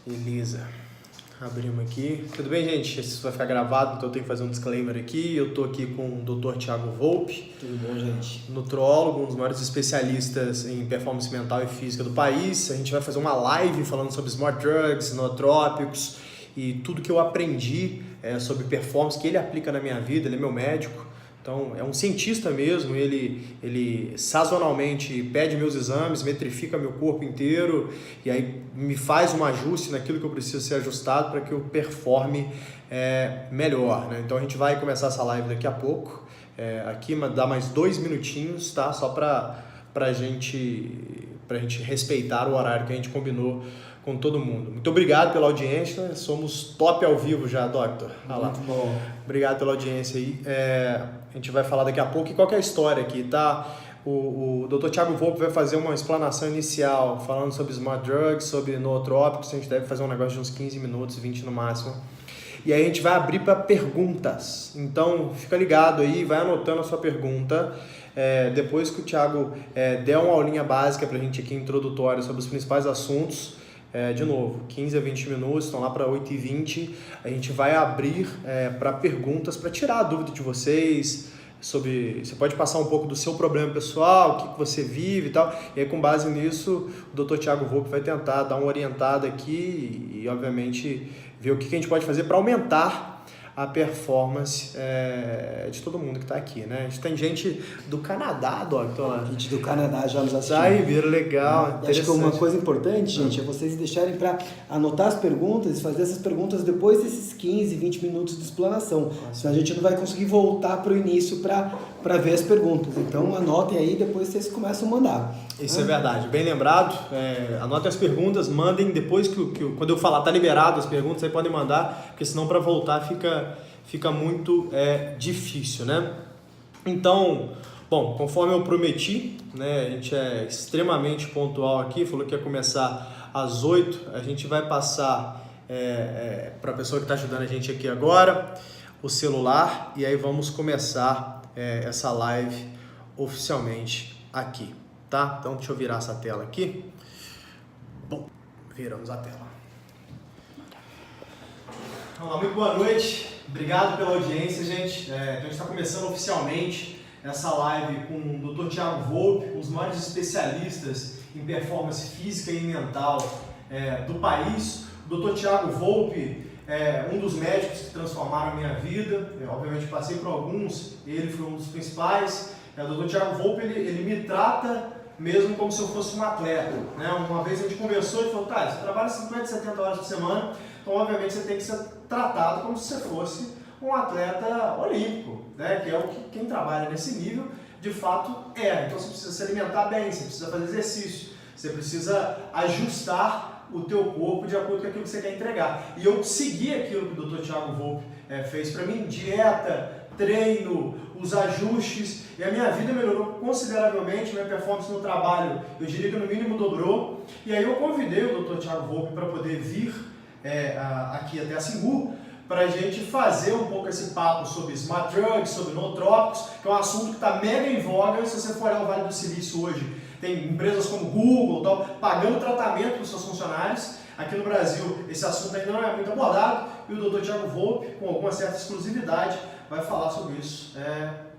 Beleza. Abrimos aqui. Tudo bem, gente? Isso vai ficar gravado, então eu tenho que fazer um disclaimer aqui. Eu tô aqui com o Dr. Thiago Volpe. Tudo bom, gente? Nutrólogo, um dos maiores especialistas em performance mental e física do país. A gente vai fazer uma live falando sobre smart drugs, nootrópicos e tudo que eu aprendi sobre performance que ele aplica na minha vida. Ele é meu médico. Então, é um cientista mesmo, ele sazonalmente pede meus exames, metrifica meu corpo inteiro e aí me faz um ajuste naquilo que eu preciso ser ajustado para que eu performe melhor, né? Então, a gente vai começar essa live daqui a pouco, aqui dá mais 2 minutinhos, tá? Só pra gente respeitar o horário que a gente combinou com todo mundo. Muito obrigado pela audiência, somos top ao vivo já, Doctor. Muito bom. Obrigado pela audiência aí. A gente vai falar daqui a pouco. E qual que é a história aqui, tá? O Dr. Thiago Volpe vai fazer uma explanação inicial falando sobre smart drugs, sobre nootrópicos. A gente deve fazer um negócio de uns 15 minutos, 20 no máximo. E aí a gente vai abrir para perguntas. Então, fica ligado aí, vai anotando a sua pergunta. Depois que o Thiago der uma aulinha básica para a gente aqui, introdutória, sobre os principais assuntos, de novo, 15 a 20 minutos, estão lá para 8h20, a gente vai abrir para perguntas, para tirar a dúvida de vocês, sobre, você pode passar um pouco do seu problema pessoal, o que você vive e tal, e aí com base nisso, o Dr. Thiago Volpe vai tentar dar uma orientada aqui e obviamente ver o que a gente pode fazer para aumentar a performance de todo mundo que está aqui, né? A gente tem gente do Canadá, Doctor. Gente do Canadá já nos assistindo. Aí, vira legal, acho que uma coisa importante, gente, é vocês deixarem para anotar as perguntas e fazer essas perguntas depois desses 15, 20 minutos de explanação. Senão a gente não vai conseguir voltar para o início para ver as perguntas. Então anotem aí, depois vocês começam a mandar. Isso é verdade, bem lembrado. Anotem as perguntas, mandem depois quando eu falar, tá liberado as perguntas, aí podem mandar, porque senão para voltar fica muito difícil, né? Então, bom, conforme eu prometi, né, a gente é extremamente pontual aqui, falou que ia começar às 8, a gente vai passar para a pessoa que está ajudando a gente aqui agora, o celular, e aí vamos começar essa live oficialmente aqui. Tá? Então deixa eu virar essa tela aqui. Bom, viramos a tela. Vamos lá, muito boa noite. Obrigado pela audiência, gente. Então a gente está começando oficialmente essa live com o Dr. Thiago Volpe, um dos maiores especialistas em performance física e mental do país. O Dr. Thiago Volpe é um dos médicos que transformaram a minha vida. Eu, obviamente, passei por alguns, ele foi um dos principais. O Dr. Thiago Volpe, ele me trata mesmo como se eu fosse um atleta, né? Uma vez a gente conversou e falou, tá, você trabalha 50, 70 horas por semana, então obviamente você tem que ser tratado como se você fosse um atleta olímpico, né? Que é o que quem trabalha nesse nível de fato é. Então você precisa se alimentar bem, você precisa fazer exercício, você precisa ajustar o teu corpo de acordo com aquilo que você quer entregar. E eu segui aquilo que o Dr. Thiago Volpe fez para mim, dieta, treino, os ajustes, e a minha vida melhorou consideravelmente, minha performance no trabalho, eu diria que no mínimo dobrou, e aí eu convidei o Dr. Thiago Volpe para poder vir aqui até a Singu, para a gente fazer um pouco esse papo sobre smart drugs, sobre nootrópicos, que é um assunto que está mega em voga. Se você for olhar o Vale do Silício hoje, tem empresas como Google, tal, pagando tratamento para os seus funcionários. Aqui no Brasil, esse assunto ainda não é muito abordado, e o Dr. Thiago Volpe, com alguma certa exclusividade, vai falar sobre isso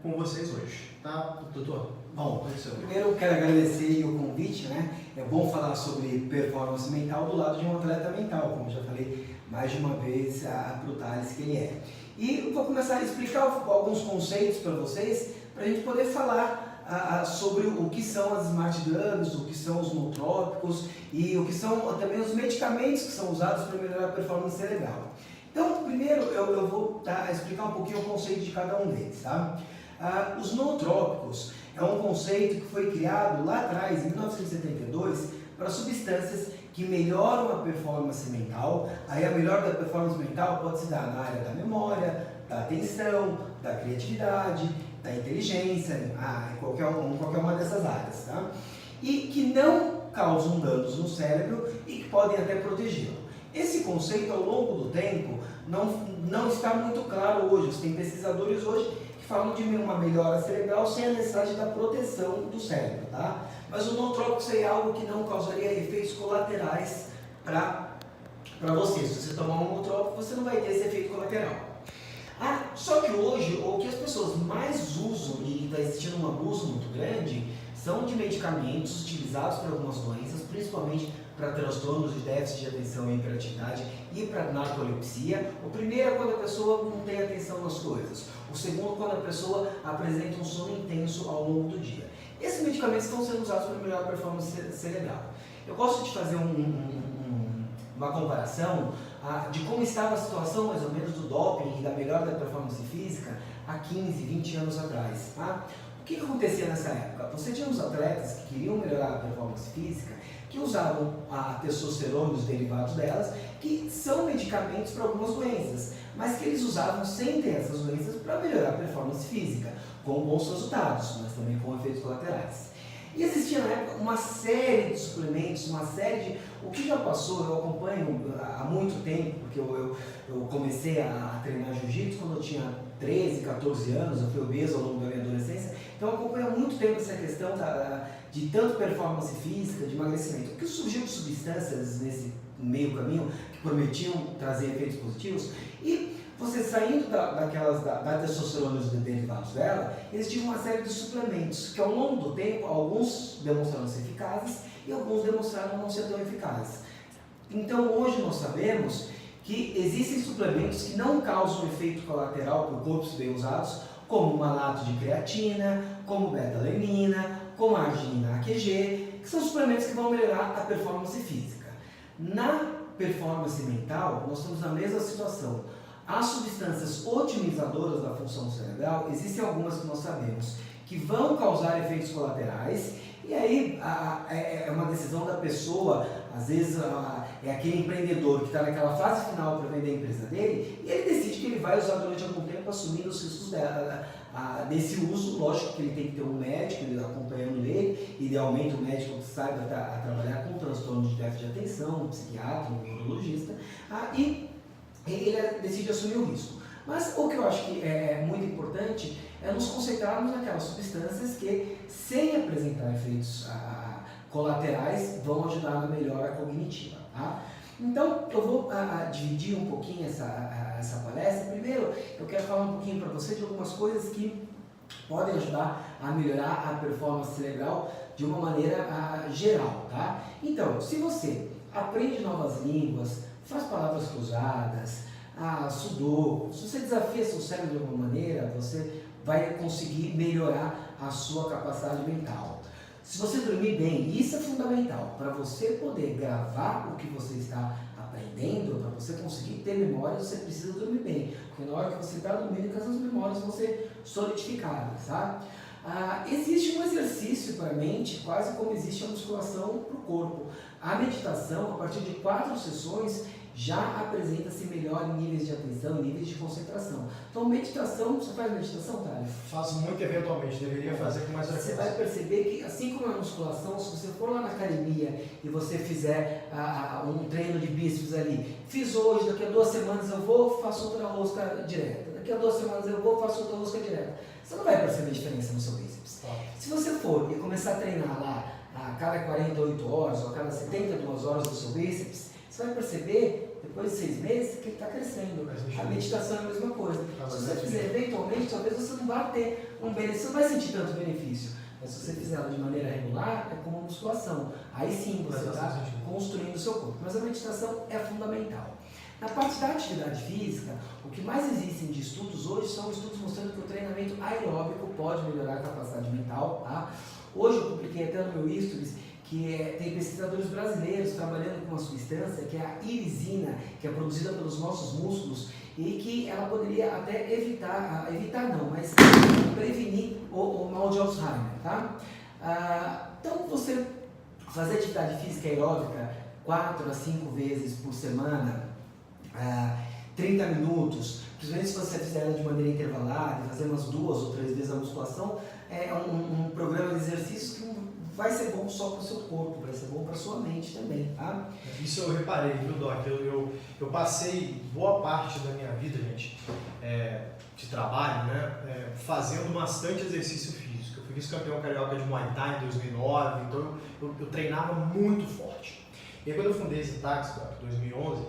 com vocês hoje, tá? Doutor, bom, primeiro eu quero agradecer o convite, né? É bom falar sobre performance mental do lado de um atleta mental, como já falei mais de uma vez para o Thales que ele é. E eu vou começar a explicar alguns conceitos para vocês, para a gente poder falar sobre o que são as smart drugs, o que são os nootrópicos e o que são também os medicamentos que são usados para melhorar a performance cerebral. Então, primeiro eu vou explicar um pouquinho o conceito de cada um deles, tá? Os nootrópicos é um conceito que foi criado lá atrás, em 1972, para substâncias que melhoram a performance mental. Aí a melhora da performance mental pode se dar na área da memória, da atenção, da criatividade, da inteligência, em qualquer uma dessas áreas, tá? E que não causam danos no cérebro e que podem até protegê-lo. Esse conceito, ao longo do tempo, não está muito claro hoje. Tem pesquisadores hoje que falam de uma melhora cerebral sem a necessidade da proteção do cérebro, tá? Mas o nootrópico seria algo que não causaria efeitos colaterais para para você. Se você tomar um nootrópico, você não vai ter esse efeito colateral. Só que hoje, o que as pessoas mais usam, e está existindo um abuso muito grande, são de medicamentos utilizados para algumas doenças, principalmente para transtornos de déficit de atenção e hiperatividade e para narcolepsia. O primeiro é quando a pessoa não tem atenção nas coisas. O segundo, quando a pessoa apresenta um sono intenso ao longo do dia. Esses medicamentos estão sendo usados para melhorar a performance cerebral. Eu gosto de fazer uma comparação de como estava a situação, mais ou menos, do doping e da melhora da performance física há 15, 20 anos atrás. O que acontecia nessa época? Você tinha os atletas que queriam melhorar a performance física, que usavam a testosterona e os derivados delas, que são medicamentos para algumas doenças, mas que eles usavam sem ter essas doenças para melhorar a performance física, com bons resultados, mas também com efeitos colaterais. E existia na época uma série de suplementos, uma série de... O que já passou, eu acompanho há muito tempo, porque eu comecei a treinar jiu-jitsu quando eu tinha 13, 14 anos, eu fui obeso ao longo da minha adolescência, então eu acompanho há muito tempo essa questão de tanto performance física, de emagrecimento. O que surgiu de substâncias nesse meio caminho que prometiam trazer efeitos positivos, e você saindo da testosterona e dos derivados dela, eles tinham uma série de suplementos que ao longo do tempo, alguns demonstraram ser eficazes e alguns demonstraram não ser tão eficazes. Então hoje nós sabemos que existem suplementos que não causam efeito colateral por corpos bem usados, como o malato de creatina, como beta-alanina, como a arginina AQG, que são suplementos que vão melhorar a performance física. Na performance mental, nós estamos na mesma situação. As substâncias otimizadoras da função cerebral, existem algumas que nós sabemos que vão causar efeitos colaterais, e aí é uma decisão da pessoa, às vezes é aquele empreendedor que está naquela fase final para vender a empresa dele, e ele decide que ele vai usar durante algum tempo, assumindo os riscos desse uso. Lógico que ele tem que ter um médico acompanhando ele, idealmente um médico que saiba trabalhar com transtorno de déficit de atenção, um psiquiatra, um neurologista, e ele decide assumir o risco. Mas o que eu acho que é muito importante é nos concentrarmos naquelas substâncias que, sem apresentar efeitos colaterais, vão ajudar na melhora cognitiva. Então, eu vou dividir um pouquinho essa palestra. Primeiro, eu quero falar um pouquinho para você de algumas coisas que podem ajudar a melhorar a performance cerebral de uma maneira geral. Então, se você aprende novas línguas, faz palavras cruzadas, sudoku, se você desafia seu cérebro de alguma maneira, você vai conseguir melhorar a sua capacidade mental. Se você dormir bem, isso é fundamental, para você poder gravar o que você está aprendendo, para você conseguir ter memória, você precisa dormir bem, porque na hora que você está dormindo, essas memórias vão ser solidificadas, existe um exercício para a mente, quase como existe a musculação para o corpo. A meditação, a partir de 4 sessões, já apresenta-se melhor em níveis de atenção, em níveis de concentração. Então, meditação, você faz meditação, Thales? Faço muito eventualmente, deveria fazer com mais frequência. Você vai perceber que, assim como na musculação, se você for lá na academia e você fizer um treino de bíceps ali, fiz hoje, daqui a 2 semanas eu vou, faço outra rosca direta, daqui a 2 semanas eu vou, faço outra rosca direta, você não vai perceber diferença no seu bíceps. Se você for e começar a treinar lá a cada 48 horas ou a cada 72 horas do seu bíceps, você vai perceber, depois de 6 meses, que ele está crescendo. A meditação é a mesma coisa. Se você fizer eventualmente, talvez você não vá ter um benefício, você não vai sentir tanto benefício. Mas se você fizer ela de maneira regular, é como uma musculação. Aí sim você está construindo o seu corpo. Mas a meditação é fundamental. Na parte da atividade física, o que mais existem de estudos hoje são estudos mostrando que o treinamento aeróbico pode melhorar a capacidade mental. Hoje eu publiquei até no meu Stories que tem pesquisadores brasileiros trabalhando com uma substância que é a irisina, que é produzida pelos nossos músculos e que ela poderia até mas prevenir o mal de Alzheimer, então, você fazer atividade física aeróbica 4 a 5 vezes por semana, 30 minutos, principalmente se você fizer ela de maneira intervalada, fazer umas 2 ou 3 vezes a musculação, é um programa de exercícios que vai ser bom só para o seu corpo, vai ser bom para a sua mente também, Isso eu reparei, viu, Doc? Eu passei boa parte da minha vida, gente, de trabalho, fazendo bastante exercício físico. Eu fui vice-campeão carioca de Muay Thai em 2009, então eu treinava muito forte. E aí, quando eu fundei esse táxi, em 2011,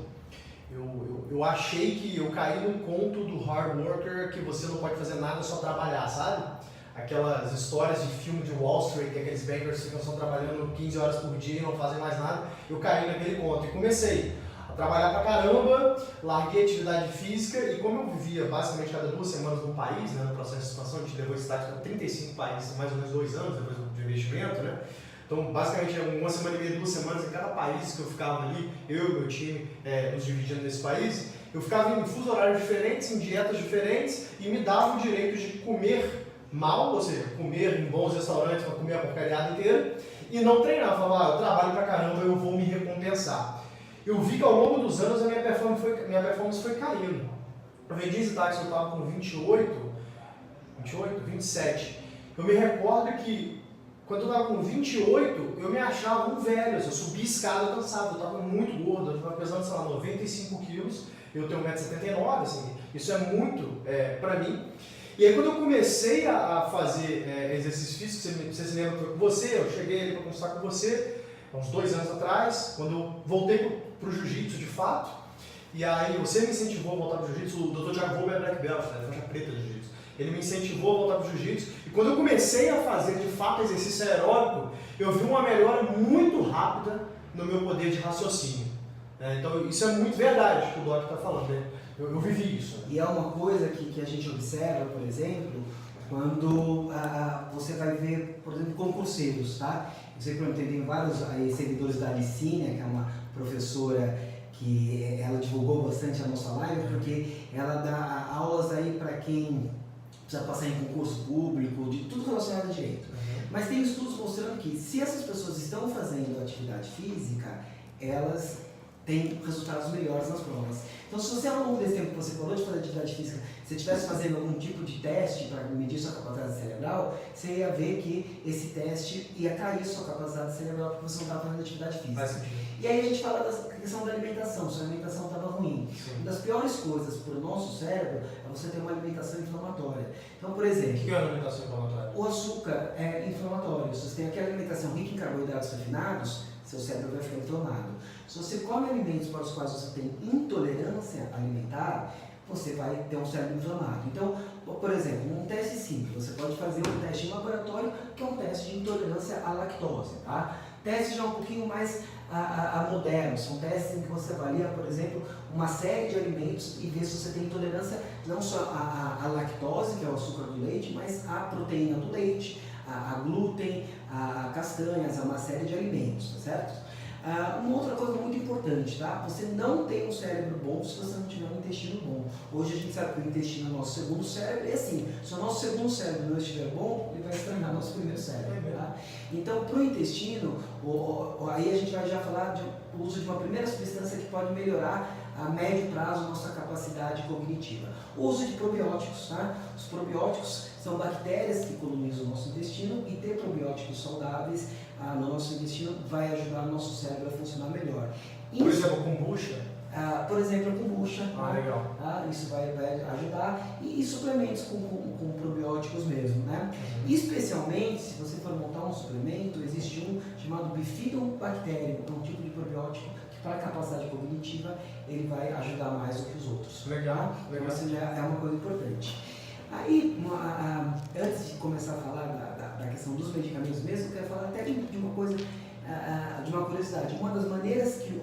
eu achei que eu caí no conto do hard worker, que você não pode fazer nada, só trabalhar, sabe? Aquelas histórias de filme de Wall Street, que aqueles bankers ficam só trabalhando 15 horas por dia e não fazem mais nada. Eu caí naquele conto e comecei a trabalhar pra caramba, larguei a atividade física e como eu vivia basicamente cada 2 semanas num país, né, no processo de expansão, a gente levou esse site para 35 países, mais ou menos 2 anos depois do investimento, né? Então, basicamente, 1 semana e meia, 2 semanas em cada país que eu ficava ali, eu e meu time nos dividindo nesse país, eu ficava em fuso horários diferentes, em dietas diferentes e me dava o direito de comer mal, ou seja, comer em bons restaurantes para comer a porcariada inteira e não treinar, falar, eu trabalho pra caramba, eu vou me recompensar. Eu vi que ao longo dos anos a minha performance foi caindo. Eu vendi esse táxi, eu estava com 27. Eu me recordo que quando eu estava com 28, eu me achava um velho, eu subia escada, eu cansava, eu estava muito gordo, eu estava pesando, sei lá, 95 quilos, eu tenho 1,79 m, assim, isso é muito pra mim. E aí quando eu comecei a fazer exercício físico, você se lembra que foi com você, eu cheguei ali para conversar com você, há uns 2 anos atrás, quando eu voltei pro jiu-jitsu de fato, e aí você me incentivou a voltar pro jiu-jitsu, o Dr. Thiago Volpe é black belt, né, faixa preta de jiu-jitsu. Ele me incentivou a voltar pro jiu-jitsu, e quando eu comecei a fazer de fato exercício aeróbico, eu vi uma melhora muito rápida no meu poder de raciocínio. Então isso é muito verdade que o Doc está falando, né? Eu vivi isso. Né? E é uma coisa que a gente observa, por exemplo, quando você vai ver, por exemplo, concurseiros, tá? Eu sei que tem vários seguidores da Alicínia, que é uma professora que ela divulgou bastante a nossa live, porque ela dá aulas aí para quem precisa passar em concurso público, de tudo relacionado a direito. Mas tem estudos mostrando que se essas pessoas estão fazendo atividade física, elas têm resultados melhores nas provas. Então, se você, ao longo desse tempo que você falou de fazer atividade física, se estivesse fazendo algum tipo de teste para medir sua capacidade cerebral, você ia ver que esse teste ia cair sua capacidade cerebral porque você não estava fazendo atividade física. E aí a gente fala da questão da alimentação, se a alimentação estava ruim. Sim. Uma das piores coisas para o nosso cérebro é você ter uma alimentação inflamatória. Então, por exemplo... O que é uma alimentação inflamatória? O açúcar é inflamatório. Se você tem aquela alimentação rica em carboidratos refinados, seu cérebro vai ficar inflamado. Se você come alimentos para os quais você tem intolerância alimentar, você vai ter um cérebro inflamado. Então, por exemplo, um teste simples, você pode fazer um teste em laboratório, que é um teste de intolerância à lactose, tá? Testes já um pouquinho mais modernos, são testes em que você avalia, por exemplo, uma série de alimentos e vê se você tem intolerância não só à lactose, que é o açúcar do leite, mas à proteína do leite, a glúten, a castanhas, a uma série de alimentos, tá certo? Uma outra coisa muito importante, tá? Você não tem um cérebro bom se você não tiver um intestino bom. Hoje a gente sabe que o intestino é o nosso segundo cérebro e assim, se o nosso segundo cérebro não estiver bom, ele vai estranhar nosso primeiro cérebro, tá? Então, para o intestino, aí a gente vai já falar do uso de uma primeira substância que pode melhorar a médio prazo nossa capacidade cognitiva. O uso de probióticos, tá? Os probióticos são bactérias que colonizam o nosso intestino e ter probióticos saudáveis no nosso intestino vai ajudar o nosso cérebro a funcionar melhor. Por exemplo, kombucha? Por exemplo, a kombucha. Legal. Isso vai ajudar. E suplementos com probióticos mesmo, né? Especialmente, se você for montar um suplemento, existe um chamado bifidobacterium, que é um tipo de probiótico que para a capacidade cognitiva ele vai ajudar mais do que os outros. Legal. Então, isso já é uma coisa importante. Aí, antes de começar a falar da questão dos medicamentos mesmo, eu quero falar até de uma coisa, de uma curiosidade. Uma das maneiras que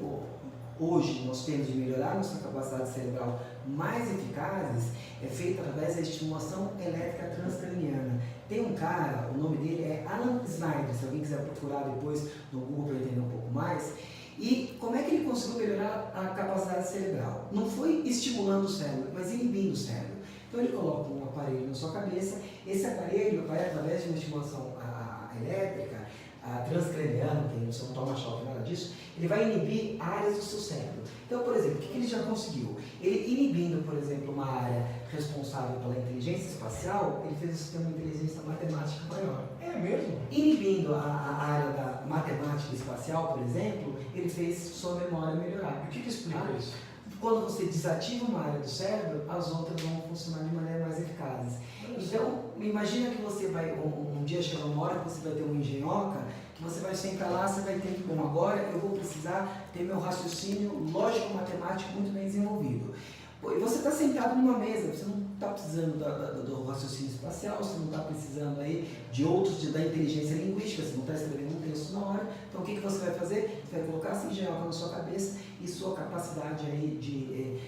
hoje nós temos de melhorar nossa capacidade cerebral mais eficazes é feita através da estimulação elétrica transcraniana. Tem um cara, o nome dele é Alan Snyder, se alguém quiser procurar depois no Google para entender um pouco mais. E como é que ele conseguiu melhorar a capacidade cerebral? Não foi estimulando o cérebro, mas inibindo o cérebro. Então ele coloca um aparelho na sua cabeça, esse aparelho vai através de uma estimulação elétrica, transcraniana, que você não toma choque, nada disso, ele vai inibir áreas do seu cérebro. Então, por exemplo, o que ele já conseguiu? Ele inibindo, por exemplo, uma área responsável pela inteligência espacial, ele fez você ter uma inteligência matemática maior. É mesmo? Inibindo a área da matemática espacial, por exemplo, ele fez sua memória melhorar. E o que explica isso? Quando você desativa uma área do cérebro, as outras vão funcionar de maneira mais eficaz. Então, imagina que você vai, um dia chega uma hora que você vai ter uma engenhoca que você vai sentar lá, você vai ter, bom, agora eu vou precisar ter meu raciocínio lógico-matemático muito bem desenvolvido. Pô, e você está sentado numa mesa, você não está precisando do raciocínio espacial, você não está precisando aí de outros, da inteligência linguística, você não está escrevendo um texto na hora. Então o que você vai fazer? Você vai colocar assim engenhoca na sua cabeça e sua capacidade aí de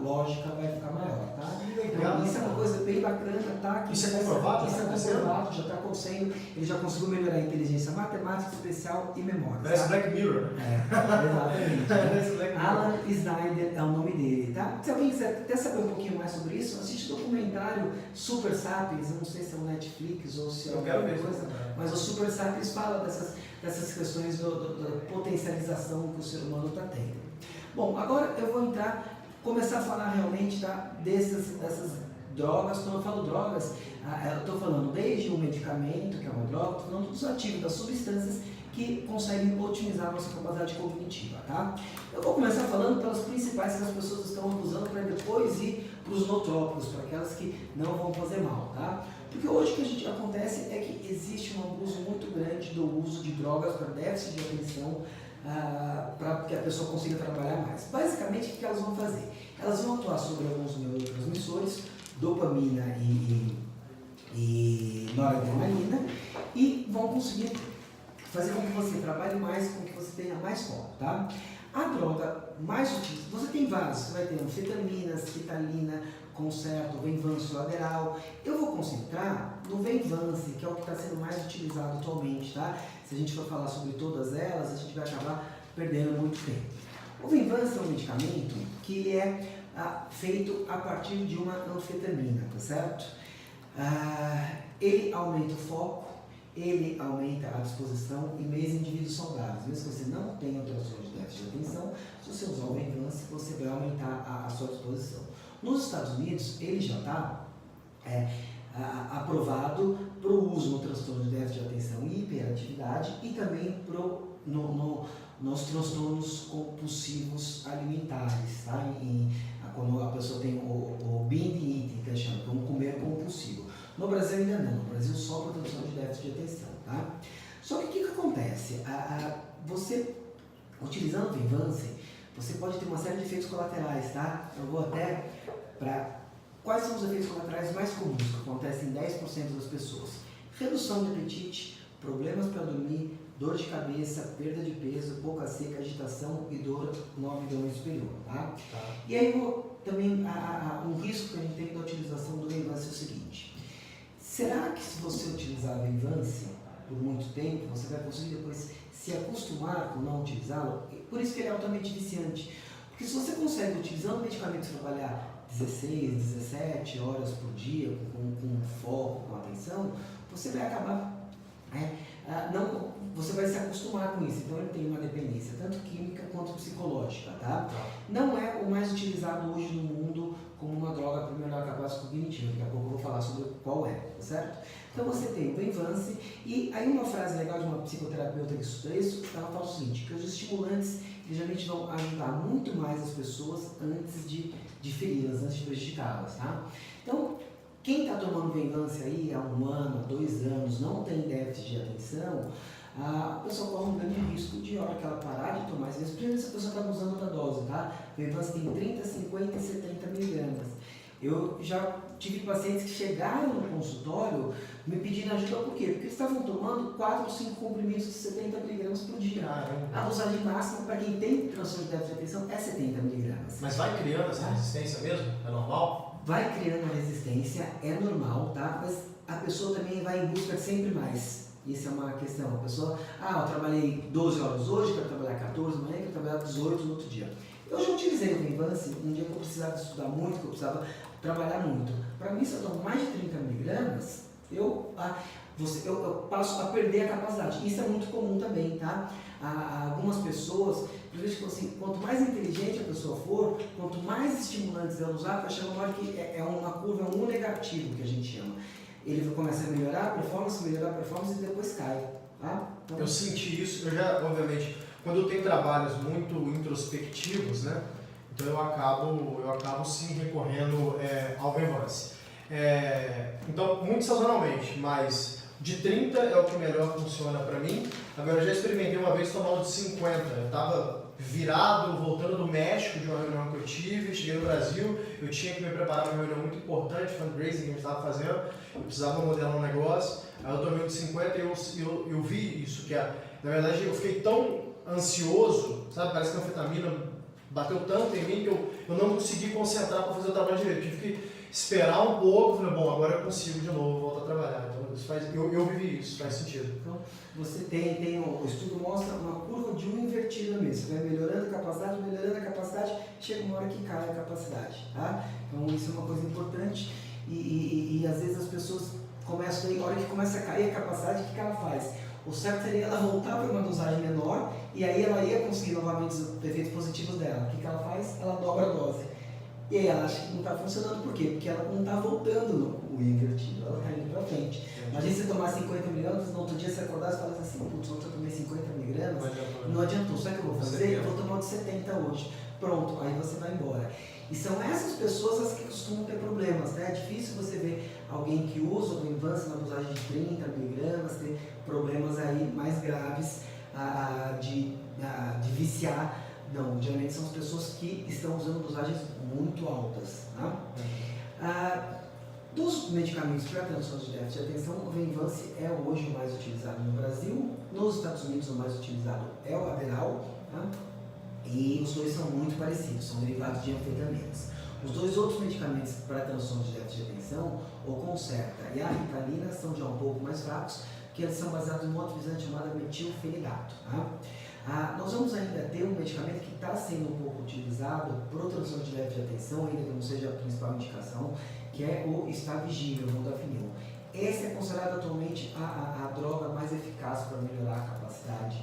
lógica vai ficar maior, tá? Então, isso é uma coisa bem bacana, tá? Isso é comprovado? Isso é comprovado, já está acontecendo, ele já conseguiu melhorar a inteligência matemática, especial e memória. Parece tá? Black Mirror. Exatamente. Parece Black Mirror. Alan Snyder é o nome dele, tá? Se alguém quiser até saber um pouquinho mais sobre isso, assiste o documentário Super Sapiens, eu não sei se é o Netflix ou se é Eu quero outra ver. coisa, mas o Super Sapiens fala dessas questões da potencialização que o ser humano está tendo. Bom, agora eu vou começar a falar realmente dessas drogas. Quando eu falo drogas, eu estou falando desde o medicamento, que é uma droga, estou falando dos ativos, das substâncias que conseguem otimizar a nossa capacidade cognitiva, tá? Eu vou começar falando pelas principais que as pessoas estão abusando para depois ir para os nootrópicos, para aquelas que não vão fazer mal, tá? Porque hoje o que acontece é que existe um abuso muito grande do uso de drogas para déficit de atenção, para que a pessoa consiga trabalhar mais. Basicamente, o que elas vão fazer? Elas vão atuar sobre alguns neurotransmissores, dopamina e noradrenalina, e vão conseguir fazer com que você trabalhe mais, com que você tenha mais foco, tá? A droga mais utilizada, você tem várias, você vai ter anfetaminas, ritalina, Concerto, Venvance lateral. Eu vou concentrar no Venvance, que é o que está sendo mais utilizado atualmente, tá? Se a gente for falar sobre todas elas, a gente vai acabar perdendo muito tempo. O Venvance é um medicamento que é feito a partir de uma anfetamina, tá certo? Ele aumenta o foco, ele aumenta a disposição e mesmo indivíduos saudáveis. Mesmo que você não tenha alterações de déficit de atenção, se você usar o Venvance, você vai aumentar a sua disposição. Nos Estados Unidos, ele já está aprovado para o uso no transtorno de déficit de atenção e hiperatividade e também nos transtornos compulsivos alimentares, tá? Quando a pessoa tem o binge eating, que chama, como comer compulsivo. No Brasil ainda não, no Brasil só para transtorno de déficit de atenção, tá? Só que o que acontece? Você, utilizando o Venvance, você pode ter uma série de efeitos colaterais, tá? Eu vou até para quais são os efeitos colaterais mais comuns que acontecem em 10% das pessoas. Redução de apetite, problemas para dormir, dor de cabeça, perda de peso, boca seca, agitação e dor no abdômen superior, tá? E aí também um risco que a gente tem da utilização do Venvance é o seguinte: será que se você utilizar o Venvance por muito tempo, você vai conseguir depois se acostumar com não utilizá-lo? Por isso que ele é altamente viciante. Porque se você consegue, utilizando o medicamento, trabalhar 16, 17 horas por dia, com foco, com atenção, você vai acabar, você vai se acostumar com isso. Então ele tem uma dependência, tanto química quanto psicológica, tá? Não é o mais utilizado hoje no mundo como uma droga para melhorar a capacidade cognitiva. Daqui a pouco eu vou falar sobre qual é, tá certo? Então você tem o Venvance, e aí uma frase legal de uma psicoterapeuta que estuda isso, ela fala o seguinte, que os estimulantes geralmente vão ajudar muito mais as pessoas antes de feri-las, antes de prejudicá-las, tá? Então, quem está tomando Venvance aí há 1 ano, há 2 anos, não tem déficit de atenção, a pessoa corre um grande risco de, hora que ela parar de tomar, às vezes, primeiro se a pessoa está usando outra dose, tá? Venvance tem 30, 50 e 70 miligramas. Eu já tive pacientes que chegaram no consultório me pedindo ajuda, por quê? Porque eles estavam tomando 4 ou 5 comprimidos de 70 miligramas por dia. A dosagem máxima para quem tem transtorno de déficit de atenção é 70 miligramas. Mas vai criando essa resistência mesmo? É normal? Vai criando a resistência, é normal, tá? Mas a pessoa também vai em busca de sempre mais. Isso é uma questão. A pessoa, eu trabalhei 12 horas hoje, quero trabalhar 14 amanhã, quero trabalhar 18 no outro dia. Eu já utilizei o Venvance um dia que eu precisava estudar muito, que eu precisava trabalhar muito. Para mim, se eu tomo mais de 30 miligramas, eu passo a perder a capacidade. Isso é muito comum também, tá? Algumas pessoas, assim, quanto mais inteligente a pessoa for, quanto mais estimulantes ela usar, vai chegar uma hora que é uma curva, um negativo que a gente chama. Ele começa a melhorar a performance e depois cai, tá? Então, eu senti isso, eu já, obviamente, quando eu tenho trabalhos muito introspectivos, né? Então eu acabo sim recorrendo ao Venvance. Então, muito sazonalmente, mas De 30 é o que melhor funciona para mim. Agora, eu já experimentei uma vez tomar um de 50. Eu estava virado, voltando do México, de uma reunião que eu tive, cheguei no Brasil, eu tinha que me preparar para uma reunião muito importante, fundraising que a gente estava fazendo, eu precisava modelar um negócio, aí eu tomei um de 50 e eu vi isso, que na verdade eu fiquei tão ansioso, sabe, parece que a anfetamina bateu tanto em mim que eu não consegui concentrar para fazer o trabalho direito, tive que esperar um pouco, falei, bom, agora eu consigo de novo voltar a trabalhar, então isso faz, eu vivi isso, faz sentido. Então, você o estudo mostra uma curva de invertida mesmo, você vai melhorando a capacidade, chega uma hora que cai a capacidade, tá? Então isso é uma coisa importante e às vezes as pessoas começam, a hora que começa a cair a capacidade, o que ela faz? O certo seria ela voltar para uma dosagem menor e aí ela ia conseguir novamente os efeitos positivos dela. O que ela faz? Ela dobra a dose. E aí ela acha que não está funcionando, por quê? Porque ela não está voltando no invertido, ela está indo para frente. Imagina você tomar 50 miligramas, no outro dia você acordar e falar assim, putz, ontem eu tomei 50 miligramas, não adiantou, sabe o que eu vou fazer? Eu vou tomar o de 70 hoje. Pronto, aí você vai embora. E são essas pessoas as que costumam ter problemas, né? É difícil você ver alguém que usa o Venvanse na dosagem de 30 miligramas, ter problemas aí mais graves de viciar. Não, geralmente são as pessoas que estão usando dosagens muito altas. Tá? Dos medicamentos para transtorno de déficit de atenção, o Venvanse é hoje o mais utilizado no Brasil. Nos Estados Unidos, o mais utilizado é o Aderal. Tá? E os dois são muito parecidos, são derivados de anfetaminas. Os dois outros medicamentos para transtorno de déficit de atenção, o Concerta e a Ritalina, são já um pouco mais fracos, que eles são baseados em um anabolizante chamado metilfenidato. Tá? Nós vamos ainda ter um medicamento que está sendo um pouco utilizado para o transtorno de déficit de atenção, ainda que não seja a principal indicação, que é o Stavigil, o modafinil. Esse é considerado atualmente a droga mais eficaz para melhorar a capacidade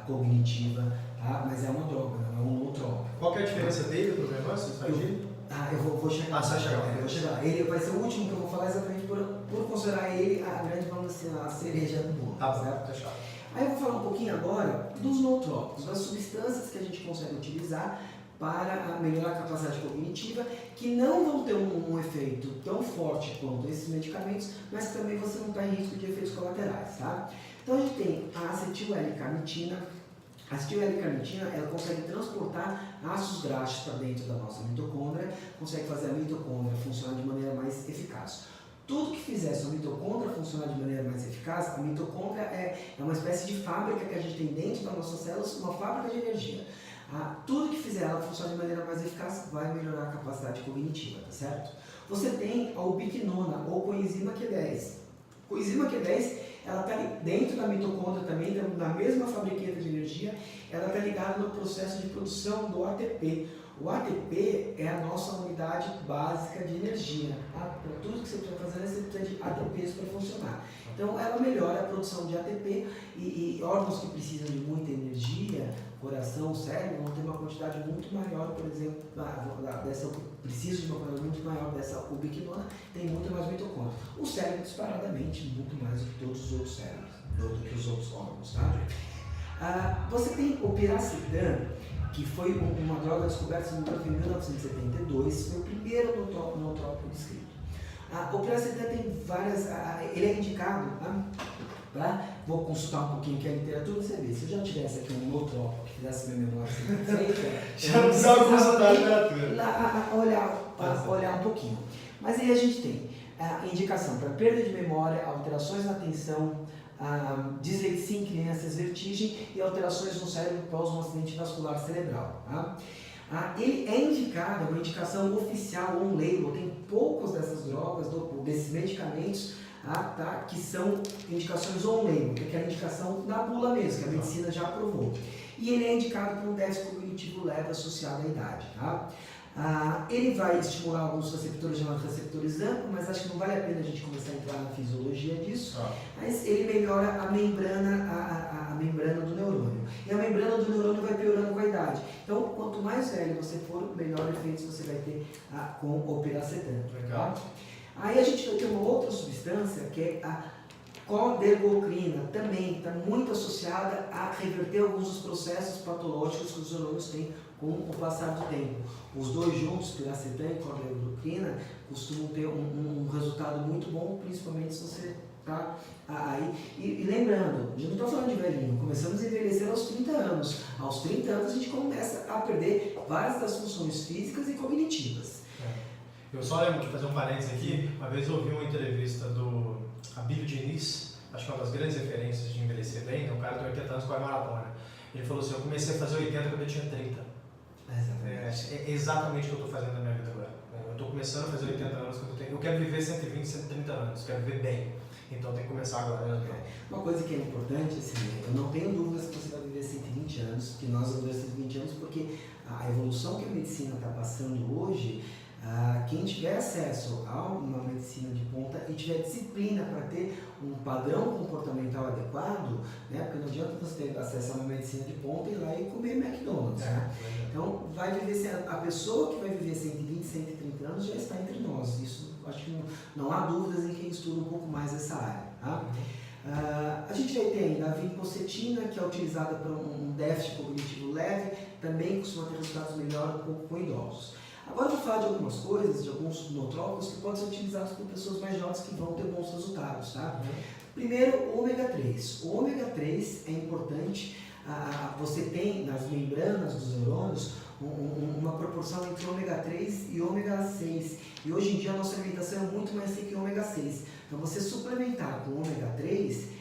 cognitiva, tá? Mas é uma droga, não é um nootrópico. Qual que é a diferença dele para o Venvanse, Stavigil? Eu vou chegar. Você vai chegar. Eu vou chegar. Ele vai ser o último que eu vou falar exatamente por considerar ele a grande, vamos dizer, a cereja do bolo. Tá, certo? fechado. Aí eu vou falar um pouquinho agora dos nootrópicos, das substâncias que a gente consegue utilizar para melhorar a capacidade cognitiva, que não vão ter um efeito tão forte quanto esses medicamentos, mas que também você não está em risco de efeitos colaterais, tá? Então a gente tem a acetil-L-carnitina. A acetil-L-carnitina, ela consegue transportar ácidos graxos para dentro da nossa mitocôndria, consegue fazer a mitocôndria funcionar de maneira mais eficaz. Tudo que fizer a sua mitocôndria funcionar de maneira mais eficaz, a mitocôndria é uma espécie de fábrica que a gente tem dentro das nossas células, uma fábrica de energia. Tudo que fizer ela funcionar de maneira mais eficaz vai melhorar a capacidade cognitiva, tá certo? Você tem a ubiquinona ou coenzima Q10. Coenzima Q10, ela está dentro da mitocôndria também, na mesma fabriqueta de energia, ela está ligada no processo de produção do ATP. O ATP é a nossa unidade básica de energia. Tá? Para tudo que você precisa fazer, você precisa de ATPs para funcionar. Então, ela melhora a produção de ATP e órgãos que precisam de muita energia, coração, cérebro, vão ter uma quantidade muito maior, por exemplo, precisa de uma quantidade muito maior dessa ubiquinona, tem muito mais mitocôndria. O cérebro, disparadamente, muito mais do que todos os outros cérebros, do que os outros órgãos. Tá? Você tem o piracetam, que foi uma droga descoberta em 1972, foi o primeiro nootrópico descrito. O piracetam tem várias, ele é indicado, tá? Vou consultar um pouquinho aqui a literatura, você vê, se eu já tivesse aqui um nootrópico que fizesse minha memória feita, já não precisava consultar a literatura. Olhar um pouquinho. Mas aí a gente tem indicação para perda de memória, alterações na atenção, dislexia em crianças, vertigem e alterações no cérebro após um acidente vascular cerebral. Tá? Ele é indicado, é uma indicação oficial, um label, tem poucas dessas drogas, desses medicamentos, que são indicações on-label, que é aquela indicação da bula mesmo, que a medicina já aprovou. E ele é indicado por um déficit cognitivo leve associado à idade. Tá? Ele vai estimular alguns receptores chamados receptores amplos, mas acho que não vale a pena a gente começar a entrar na fisiologia disso. Mas ele melhora a membrana do neurônio. E a membrana do neurônio vai piorando com a idade. Então, quanto mais velho você for, melhor efeitos você vai ter com o piracetam. Tá? Aí a gente vai ter uma outra substância que é a codergocrina, também está muito associada a reverter alguns dos processos patológicos que os neurônios têm com o passar do tempo. Os dois juntos, piracetam e codergocrina, costumam ter um resultado muito bom, principalmente se você Tá? E lembrando, a gente não está falando de velhinho, começamos a envelhecer aos 30 anos. Aos 30 anos a gente começa a perder várias das funções físicas e cognitivas. Eu só lembro de fazer um parênteses aqui, uma vez eu ouvi uma entrevista do Abílio Diniz, acho que é uma das grandes referências de envelhecer bem, o cara tem 80 anos com a maratona. Ele falou assim, eu comecei a fazer 80 quando eu tinha 30. É exatamente o que eu estou fazendo na minha vida agora. Eu estou começando a fazer 80 anos quando eu quero viver 120, 130 anos, quero viver bem. Então tem que começar agora. Uma coisa que é importante, assim, eu não tenho dúvidas que você vai viver 120 anos, que nós vamos viver 120 anos, porque a evolução que a medicina está passando hoje, quem tiver acesso a uma medicina de ponta e tiver disciplina para ter um padrão comportamental adequado, né? Porque não adianta você ter acesso a uma medicina de ponta e ir lá e comer McDonald's, né? Então, vai viver, a pessoa que vai viver 120, 130 anos já está entre nós. Isso, acho que não há dúvidas em quem estuda um pouco mais essa área. Tá? A gente vai ter ainda a vinpocetina, que é utilizada para um déficit cognitivo leve, também costuma ter resultados melhores com idosos. Agora eu vou falar de algumas coisas, de alguns nootrópicos que podem ser utilizados por pessoas mais jovens que vão ter bons resultados. Tá? Primeiro, o ômega 3. O ômega 3 é importante, você tem nas membranas dos neurônios uma proporção entre ômega 3 e ômega 6. E hoje em dia a nossa alimentação é muito mais rica em ômega 6. Então você suplementar com ômega 3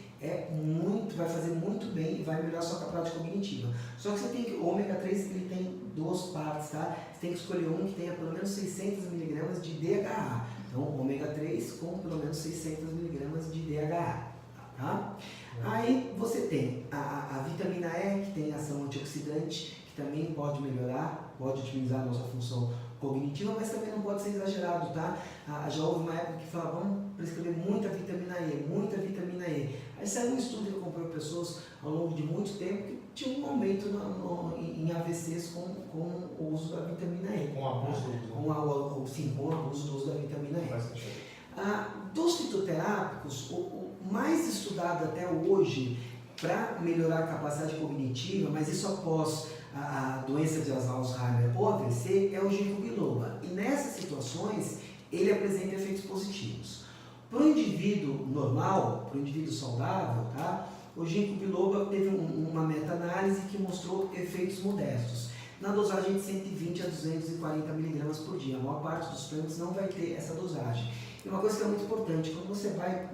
vai fazer muito bem e vai melhorar a sua capacidade cognitiva. Só que você tem que, o ômega 3 ele tem duas partes, tá? Você tem que escolher um que tenha pelo menos 600 mg de DHA. Então, ômega 3 com pelo menos 600 mg de DHA, tá? Aí você tem a vitamina E, que tem ação antioxidante, que também pode melhorar, pode otimizar a nossa função cognitiva, mas também não pode ser exagerado, tá? Já houve uma época que falava, vamos prescrever muita vitamina E, muita vitamina E. Aí saiu um estudo que acompanhou pessoas ao longo de muito tempo que tinha um aumento em AVCs com o uso da vitamina E. Com o abuso do uso. Com o abuso do uso da vitamina E. Faz sentido. Dos fitoterápicos, o mais estudado até hoje para melhorar a capacidade cognitiva, mas isso após a doença de Alzheimer ou AVC, é o ginkgo biloba. E nessas situações, ele apresenta efeitos positivos. Para o indivíduo normal, para o indivíduo saudável, tá? O ginkgo biloba teve uma meta-análise que mostrou efeitos modestos. Na dosagem de 120 a 240 mg por dia. A maior parte dos suplementos não vai ter essa dosagem. E uma coisa que é muito importante, quando você vai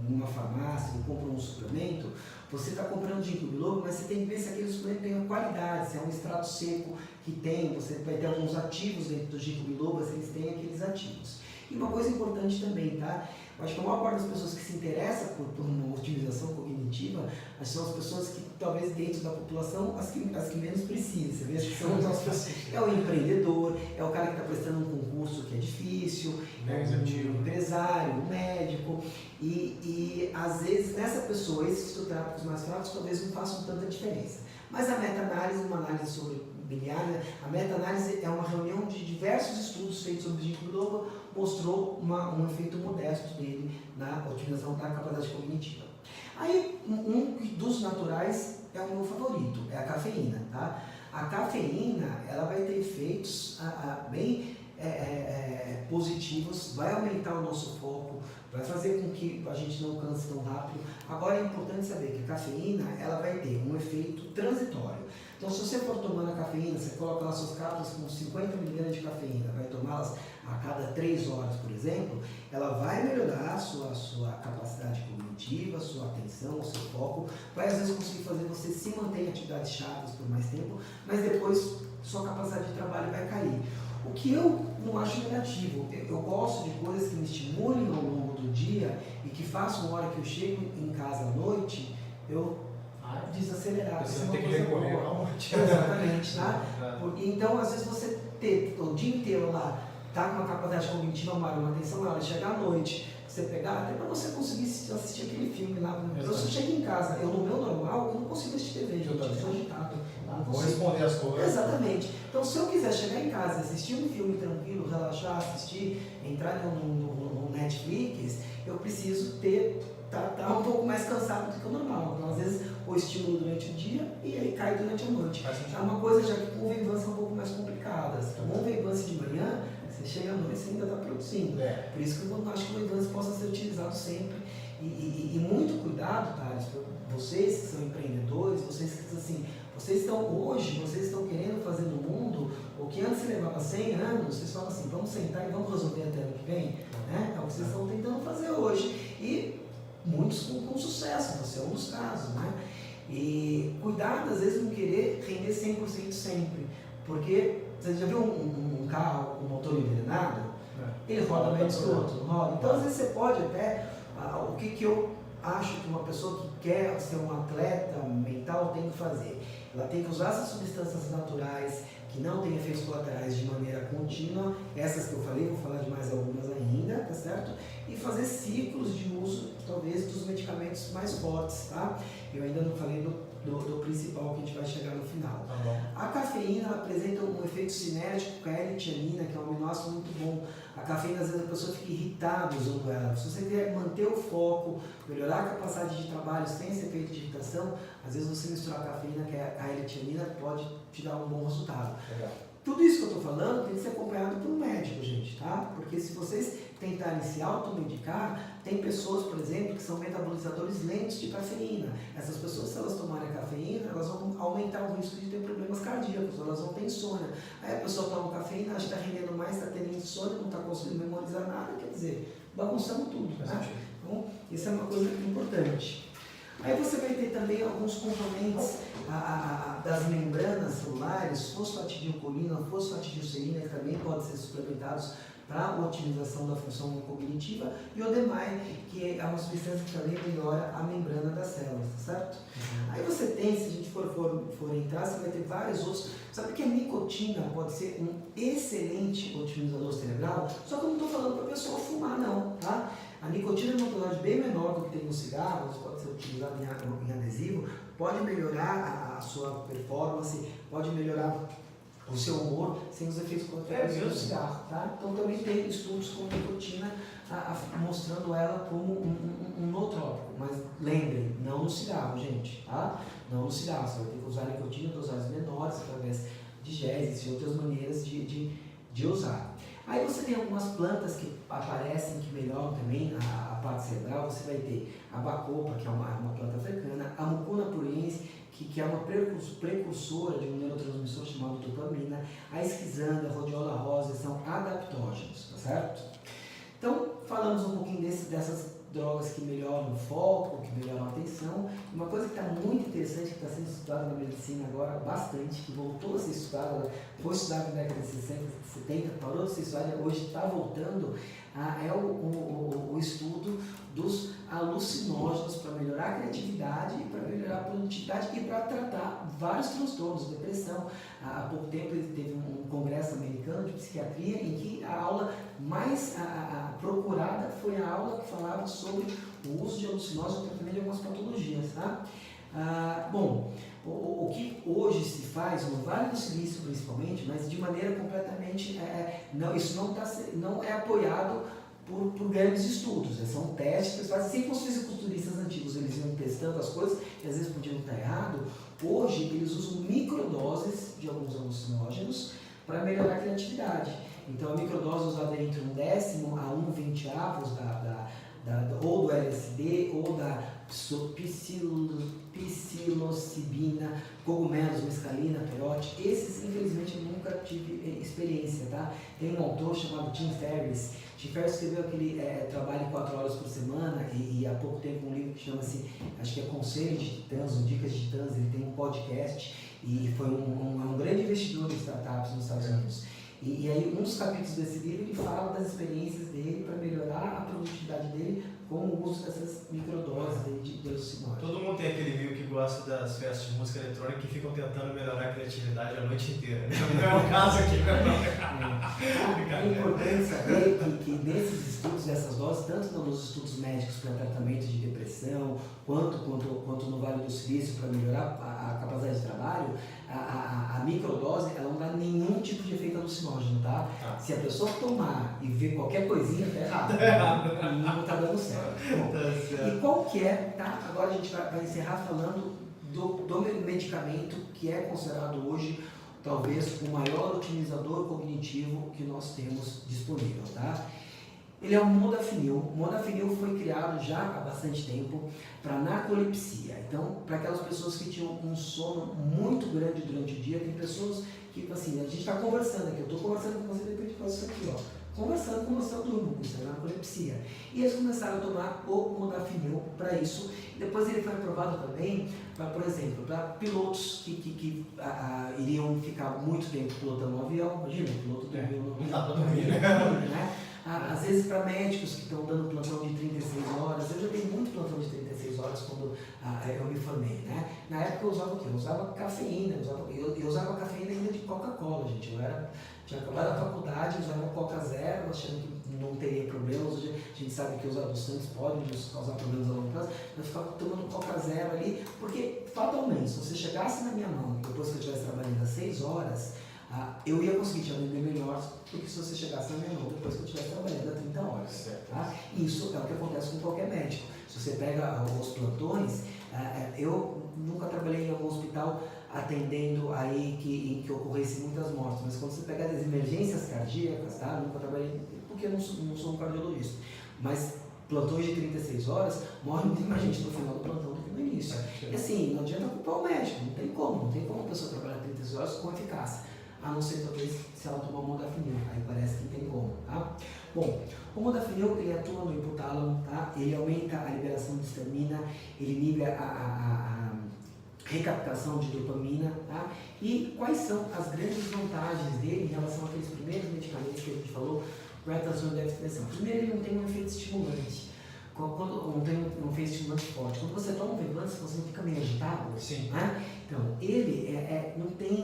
numa farmácia e compra um suplemento, você está comprando ginkgo biloba, mas você tem que ver se aquele suplemento tem uma qualidade, se é um extrato seco que tem, você vai ter alguns ativos dentro do ginkgo biloba, se eles têm aqueles ativos. E uma coisa importante também, tá? Eu acho que a maior parte das pessoas que se interessa por uma otimização cognitiva são as pessoas que, talvez dentro da população, as que menos precisam. Você vê, são as pessoas, é o empreendedor, é o cara que está prestando um concurso que é difícil, é um empresário, um médico. E às vezes, nessa pessoa, esses fitoterápicos mais fracos talvez não façam tanta diferença. Mas a meta-análise, uma análise sobre biliar, a meta-análise é uma reunião de diversos estudos feitos sobre o ginkgo biloba, mostrou um efeito modesto dele na otimização da capacidade cognitiva. Aí, um dos naturais é o meu favorito, é a cafeína, tá? A cafeína, ela vai ter efeitos bem positivos, vai aumentar o nosso foco, vai fazer com que a gente não canse tão rápido. Agora é importante saber que a cafeína, ela vai ter um efeito transitório. Então, se você for tomando a cafeína, você coloca lá suas cápsulas com 50 mg de cafeína, vai tomá-las a cada 3 horas, por exemplo, ela vai melhorar a sua capacidade cognitiva, sua atenção, o seu foco, vai às vezes conseguir fazer você se manter em atividades chatas por mais tempo, mas depois sua capacidade de trabalho vai cair. O que eu não acho negativo, eu gosto de coisas que me estimulem ao longo do dia e que façam a hora que eu chego em casa à noite, eu desacelerar. Você tem que recorrer a um Exatamente, tá? Então, às vezes você ter o dia inteiro lá, tá com uma capacidade cognitiva maior, uma atenção maior, chegar à noite, você pegar, até para você conseguir assistir aquele filme lá. Então, se eu chego em casa, no meu normal, eu não consigo assistir TV, gente, eu sou agitado. Vou responder as coisas. Exatamente. Então, se eu quiser chegar em casa, assistir um filme tranquilo, relaxar, assistir, entrar no Netflix, eu preciso tá um pouco mais cansado do que o normal. Então, às vezes, eu estimulo durante o dia e aí cai durante a noite. É uma coisa já que com veivância é um pouco mais complicada. Se tomou veivância de manhã, você chega à noite e ainda está produzindo. Por isso que eu não acho que o veivância possa ser utilizado sempre. E muito cuidado, Thales, para vocês que são empreendedores, vocês que assim, vocês estão querendo fazer no mundo o que antes levava 100 anos, vocês falam assim, vamos sentar e vamos resolver até ano que vem, né? É o que vocês estão tentando fazer hoje. E muitos com sucesso, você é um dos casos, né? E cuidado, às vezes, não querer render 100% sempre, porque você já viu um carro com motor envenenado? Ele roda menos que o outro, não roda. Então, às vezes, você pode até, o que eu acho que uma pessoa que quer ser um atleta mental tem que fazer? Ela tem que usar essas substâncias naturais, que não têm efeitos colaterais de maneira contínua, essas que eu falei, vou falar de mais algumas ainda, tá certo? E fazer ciclos de uso, talvez, dos medicamentos mais fortes, tá? Eu ainda não falei do principal que a gente vai chegar no final. A cafeína ela apresenta um efeito cinético com a L-tianina, que é um aminoácido muito bom. A cafeína, às vezes, a pessoa fica irritada usando ela. Se você quer manter o foco, melhorar a capacidade de trabalho sem esse efeito de irritação, às vezes você misturar a cafeína com a L-tianina pode te dar um bom resultado. Legal. Tudo isso que eu estou falando tem que ser acompanhado por um médico, gente, tá? Porque se vocês tentarem se automedicar, tem pessoas, por exemplo, que são metabolizadores lentos de cafeína. Essas pessoas, se elas tomarem cafeína, elas vão aumentar o risco de ter problemas cardíacos, elas vão ter insônia. Aí a pessoa toma cafeína, acha que está rendendo mais, está tendo insônia, não está conseguindo memorizar nada, quer dizer, bagunçamos tudo, né? Então, isso é uma coisa importante. Aí você vai ter também alguns componentes das membranas celulares, fosfatidilcolina, fosfatidilcerina, que também podem ser suplementados para a otimização da função cognitiva, e o DMAI, que é uma substância que também melhora a membrana das células, tá certo? Aí você tem, se a gente for entrar, você vai ter vários outros. Sabe que a nicotina pode ser um excelente otimizador cerebral? Só que eu não estou falando para a pessoa fumar, não, tá? A nicotina é uma dosagem bem menor do que tem no cigarro, pode ser utilizado em adesivo, pode melhorar a sua performance, pode melhorar o seu humor sem os efeitos colaterais do cigarro, tá? Então também tem estudos com nicotina mostrando ela como um nootrópico, mas lembrem, não no cigarro, gente, tá? Não no cigarro, você vai ter que usar nicotina em dosagens menores através de géis e outras maneiras de usar. Aí você tem algumas plantas que aparecem, que melhoram também a parte cerebral. Você vai ter a bacopa, que é uma planta africana, a mucuna pruriense, que é uma precursora de um neurotransmissor chamado dopamina, a esquizanda, a rhodiola rosa, são adaptógenos, tá certo? Então, falamos um pouquinho dessas drogas que melhoram o foco, que melhoram a atenção. Uma coisa que está muito interessante, que está sendo estudada na medicina agora bastante, que voltou a ser estudada, foi estudada na década de 60, 70, parou de ser estudada, hoje está voltando, é o estudo dos alucinógenos para melhorar a criatividade, para melhorar a produtividade e para tratar vários transtornos, depressão. Há pouco tempo teve um congresso americano de psiquiatria em que a aula mais procurada foi a aula que falava sobre o uso de alucinógenos no tratamento de algumas patologias, tá? Bom, o que hoje se faz, no Vale do Silício principalmente, mas de maneira completamente, isso não é apoiado por grandes estudos, são testes que eles fazem, sempre os fisiculturistas antigos, eles iam testando as coisas, e às vezes podiam estar errado. Hoje eles usam microdoses de alguns alucinógenos para melhorar a criatividade. Então a microdose usada entre 1/10 a 1/20 ou do LSD ou da psilocibina, cogumelos, mescalina, perote. Esses, infelizmente, eu nunca tive experiência, tá? Tem um autor chamado Tim Ferriss. Tim Ferriss escreveu aquele trabalho 4 horas por semana e há pouco tempo um livro que chama-se, acho que é Conselhos de Titãs ou Dicas de Titãs. Ele tem um podcast e foi um grande investidor em startups nos Estados Unidos. E aí, um dos capítulos desse livro, ele fala das experiências dele para melhorar a produtividade dele com o uso dessas microdoses de alucinógenos. Todo mundo tem aquele amigo que gosta das festas de música eletrônica que ficam tentando melhorar a criatividade a noite inteira. Não é o caso aqui, né? É importante saber que nesses estudos dessas doses, tanto nos estudos médicos para tratamento de depressão, quanto no Vale do Silício para melhorar a capacidade de trabalho, a microdose ela não dá nenhum tipo de efeito alucinógeno, tá? Se a pessoa tomar e ver qualquer coisinha, tá errado. Não tá dando certo. Bom, e qual que é, tá? Agora a gente vai encerrar falando do medicamento que é considerado hoje talvez o maior otimizador cognitivo que nós temos disponível, tá? Ele é o modafinil. O modafinil foi criado já há bastante tempo para narcolepsia. Então, para aquelas pessoas que tinham um sono muito grande durante o dia, tem pessoas que, assim, a gente está conversando aqui, eu estou conversando com você, de repente faço isso aqui, ó. Conversando com você, eu durmo, isso é narcolepsia. E eles começaram a tomar o modafinil para isso. Depois ele foi aprovado também, por exemplo, para pilotos que iriam ficar muito tempo pilotando um avião. Imagina, o piloto dormiu no Não dá para dormir, né? Às vezes para médicos que estão dando plantão de 36 horas, eu já dei muito plantão de 36 horas quando eu me formei, né? Na época eu usava o quê? Eu usava cafeína, eu usava cafeína ainda de Coca-Cola, gente. Tinha acabado a faculdade, usava Coca Zero, achando que não teria problemas. Hoje a gente sabe que os adoçantes podem nos causar problemas a longo prazo, mas eu ficava tomando Coca Zero ali, porque fatalmente, se você chegasse na minha mão, depois que eu estivesse trabalhando às 6 horas, eu ia conseguir te atender melhor do que se você chegasse na minha mão depois que eu estivesse trabalhando há 30 horas. Tá? Isso é o que acontece com qualquer médico. Se você pega os plantões, eu nunca trabalhei em algum hospital atendendo aí em que ocorresse muitas mortes, mas quando você pega as emergências cardíacas, tá? Nunca trabalhei, porque eu não sou um cardiologista, mas plantões de 36 horas, morre muito mais gente no final do plantão do que no início. E assim, não adianta culpar o médico, não tem como a pessoa trabalhar 36 horas com eficácia, a não ser talvez se ela tomar modafinil, aí parece que tem como, tá? Bom, o modafinil, ele atua no hipotálamo, tá? Ele aumenta a liberação de histamina, ele inibe a recaptação de dopamina, tá? E quais são as grandes vantagens dele em relação àqueles primeiros medicamentos que a gente falou, prednisone e dexametasona? Primeiro, ele não tem um efeito estimulante, não tem um efeito estimulante forte. Quando você toma um Venvanse, você não fica meio agitado? Sim. Né? Então, ele não tem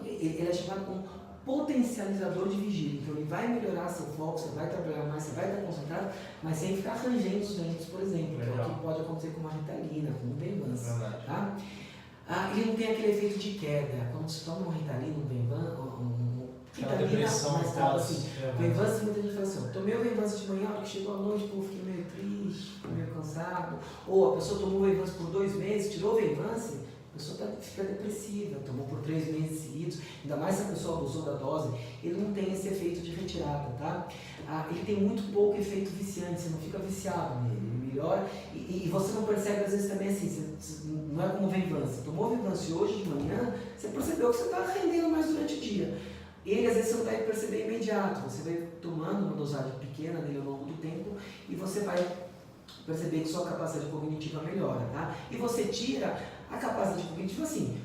ele é chamado um potencializador de vigília. Então, ele vai melhorar seu foco, você vai trabalhar mais, você vai estar concentrado, mas sem ficar rangendo os dentes, por exemplo, que é o que pode acontecer com uma Ritalina, com um Venvanse. Tá? Ele não tem aquele efeito de queda. Quando você toma uma Ritalina, um Ritalina, mais tarde, assim, Venvanse, muita gente fala assim, tomei o Venvanse de manhã, a hora que chegou a noite, pô, fiquei meio triste, fiquei meio cansado. Ou a pessoa tomou o Venvanse por 2 meses, tirou o Venvanse, a pessoa fica depressiva, tomou por 3 meses seguidos, ainda mais se a pessoa abusou da dose, ele não tem esse efeito de retirada, tá? Ele tem muito pouco efeito viciante, você não fica viciado nele, ele melhora, e você não percebe às vezes também assim, não é como o Venvanse, tomou o Venvanse hoje de manhã, você percebeu que você está rendendo mais durante o dia. Ele às vezes você não vai perceber imediato, você vai tomando uma dosagem pequena nele ao longo do tempo, e você vai perceber que sua capacidade cognitiva melhora, tá? E você tira a capacidade cognitiva assim.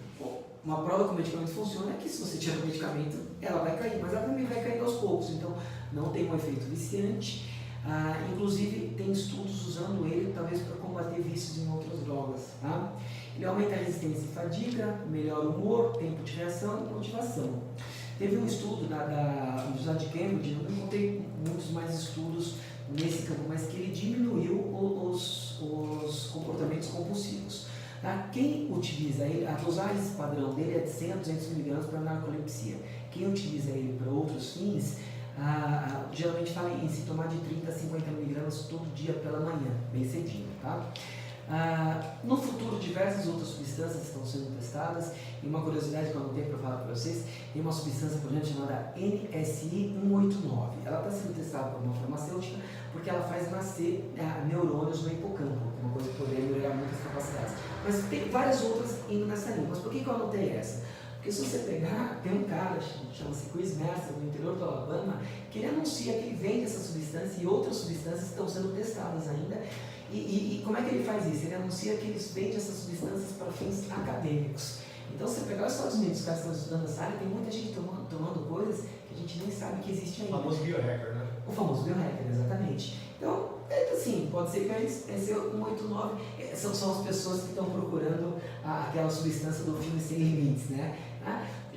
Uma prova que o medicamento funciona é que se você tira o medicamento, ela vai cair, mas ela também vai cair aos poucos, então não tem um efeito viciante. Inclusive tem estudos usando ele talvez para combater vícios em outras drogas, tá? Ele aumenta a resistência e fadiga, melhora o humor, tempo de reação e motivação. Teve um estudo da Universidade de Cambridge, eu não encontrei muitos mais estudos nesse campo, mas que ele diminuiu os comportamentos compulsivos. Tá? Quem utiliza ele, a dosagem padrão dele é de 100 a 200 mg para narcolepsia. Quem utiliza ele para outros fins, geralmente fala em se tomar de 30 a 50 mg todo dia pela manhã, bem cedinho. Tá? No futuro, diversas outras substâncias estão sendo testadas, e uma curiosidade que eu não tenho para falar para vocês, tem uma substância, por exemplo, chamada NSI-189. Ela está sendo testada por uma farmacêutica porque ela faz nascer neurônios no hipocampo, uma coisa que poderia melhorar muitas capacidades. Mas tem várias outras indo nessa linha. Mas por que eu anotei essa? Porque se você pegar, tem um cara, chama-se Chris Messer, no interior do Alabama, que ele anuncia que ele vende essa substância e outras substâncias estão sendo testadas ainda. E como é que ele faz isso? Ele anuncia que eles vendem essas substâncias para fins acadêmicos. Então, se você pegar os Estados Unidos, os caras estão estudando essa área, tem muita gente tomando coisas que a gente nem sabe que existe ainda. O famoso biohacker, né? O famoso biohacker, exatamente. Então, assim, pode ser que esse 189 são as pessoas que estão procurando aquela substância do filme Sem Limites, né?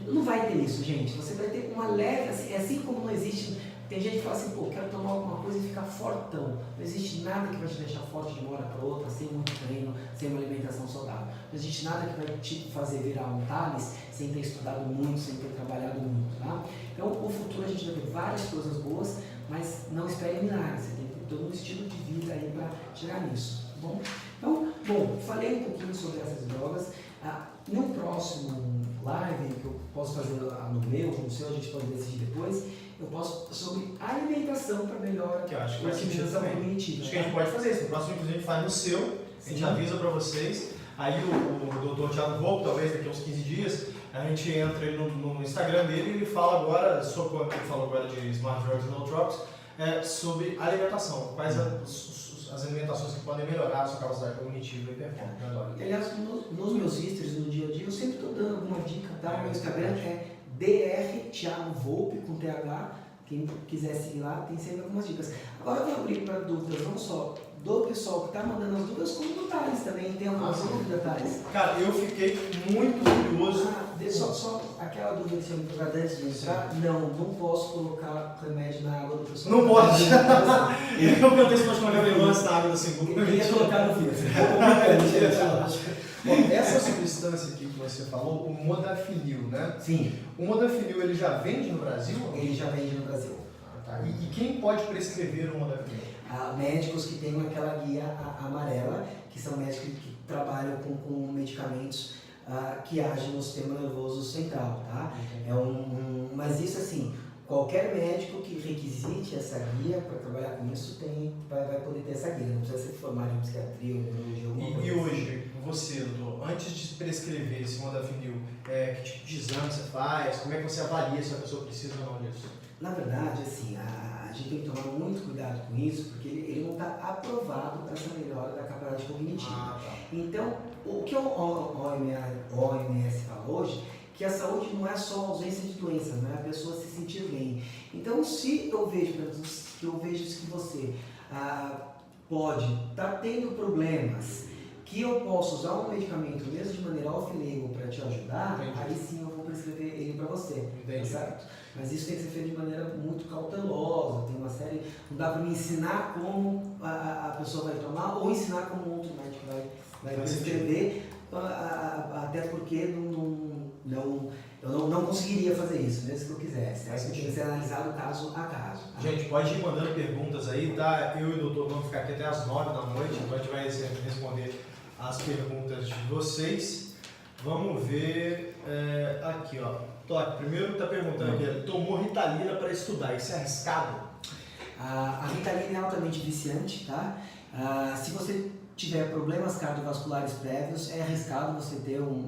Não vai ter isso, gente. Você vai ter uma leve, assim como não existe. Tem gente que fala assim, pô, quero tomar alguma coisa e ficar fortão. Não existe nada que vai te deixar forte de uma hora para outra, sem muito treino, sem uma alimentação saudável. Não existe nada que vai te fazer virar um Thales sem ter estudado muito, sem ter trabalhado muito, tá? Então, o futuro a gente vai ter várias coisas boas, mas não espere milagres. Você tem que ter todo um estilo de vida aí para chegar nisso, tá bom? Então, falei um pouquinho sobre essas drogas. No próximo live, que eu posso fazer no meu, no seu, a gente pode decidir depois, eu posso sobre alimentação para melhor que eu acho que faz sentido também. cognitiva. Acho que a gente pode fazer isso. No próximo vídeo a gente faz no seu, a gente avisa para vocês. Aí o Dr. Thiago Volpe, talvez daqui a uns 15 dias, a gente entra no Instagram dele e ele fala agora, sobre o que ele falou agora de Smart Drugs and Nootropics, sobre alimentação. Quais as alimentações que podem melhorar a sua capacidade cognitiva e performance. Aliás, nos meus stories, no dia a dia, eu sempre estou dando alguma dica, tá? Meu Instagram é Dr. Thiago Volpe, com TH. Quem quiser seguir lá, tem sempre algumas dicas. Agora eu vou abrir para dúvidas, não só do pessoal que está mandando as dúvidas, como do Thales também. Tem alguma dúvida, Thales? Cara, eu fiquei muito curioso. Só aquela dúvida que você me perguntou antes de entrar. Não posso colocar remédio na água do pessoal. Não pode! Eu perguntei se pode colocar venenoso na água do segundo. Eu ia colocar no fio. Essa substância aqui que você falou, o modafinil, né? Sim. O modafinil, ele já vende no Brasil? Ele já vende no Brasil. Tá. E quem pode prescrever o modafinil? Médicos que têm aquela guia amarela, que são médicos que trabalham com medicamentos que agem no sistema nervoso central, tá? Mas isso assim, qualquer médico que requisite essa guia para trabalhar com isso vai poder ter essa guia, não precisa ser formado em psiquiatria ou neurologia. E hoje, você, doutor, antes de prescrever esse modafinil, que tipo de exame você faz? Como é que você avalia se a pessoa precisa ou não disso? Na verdade, assim, a gente tem que tomar muito cuidado com isso, porque ele não está aprovado para essa melhora da capacidade cognitiva. Tá. Então, o que o OMS fala hoje, que a saúde não é só ausência de doença, não é a pessoa se sentir bem. Então, se eu vejo que você pode estar tendo problemas, que eu posso usar um medicamento mesmo de maneira off-label para te ajudar, aí sim eu vou prescrever ele para você, certo? Mas isso tem que ser feito de maneira muito cautelosa, tem uma série, não dá para me ensinar como a pessoa vai tomar ou ensinar como outro médico vai prescrever, até porque eu não conseguiria fazer isso, mesmo que eu quisesse. Aí tem que ser analisado caso a caso. Tá? Gente, pode ir mandando perguntas aí, tá? Eu e o doutor vamos ficar aqui até as 9 da noite, então a gente vai responder as perguntas de vocês. Vamos ver aqui, ó. Primeiro está perguntando aqui, tomou Ritalina para estudar, isso é arriscado? A Ritalina é altamente viciante, tá? Se você tiver problemas cardiovasculares prévios, é arriscado você ter um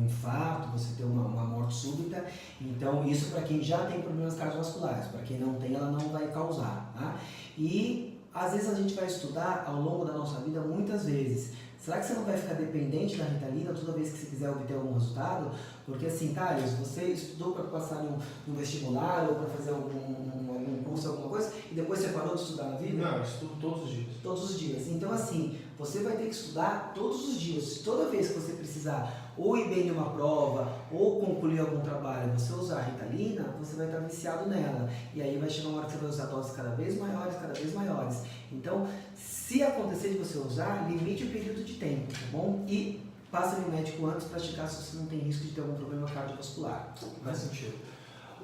infarto, você ter uma morte súbita. Então, isso para quem já tem problemas cardiovasculares, para quem não tem, ela não vai causar, tá? E às vezes a gente vai estudar ao longo da nossa vida muitas vezes. Será que você não vai ficar dependente da Ritalina toda vez que você quiser obter algum resultado? Porque assim, Thales, você estudou para passar no vestibular ou para fazer algum curso, alguma coisa, e depois você parou de estudar na vida? Não, eu estudo todos os dias. Todos os dias. Então assim, você vai ter que estudar todos os dias. Toda vez que você precisar ou ir bem em uma prova, ou concluir algum trabalho, você usar a Ritalina, você vai estar viciado nela. E aí vai chegar uma hora que você vai usar doses cada vez maiores. Então, se acontecer de você usar, limite o período de tempo, tá bom? E passa no médico antes para checar se você não tem risco de ter algum problema cardiovascular. Faz sentido.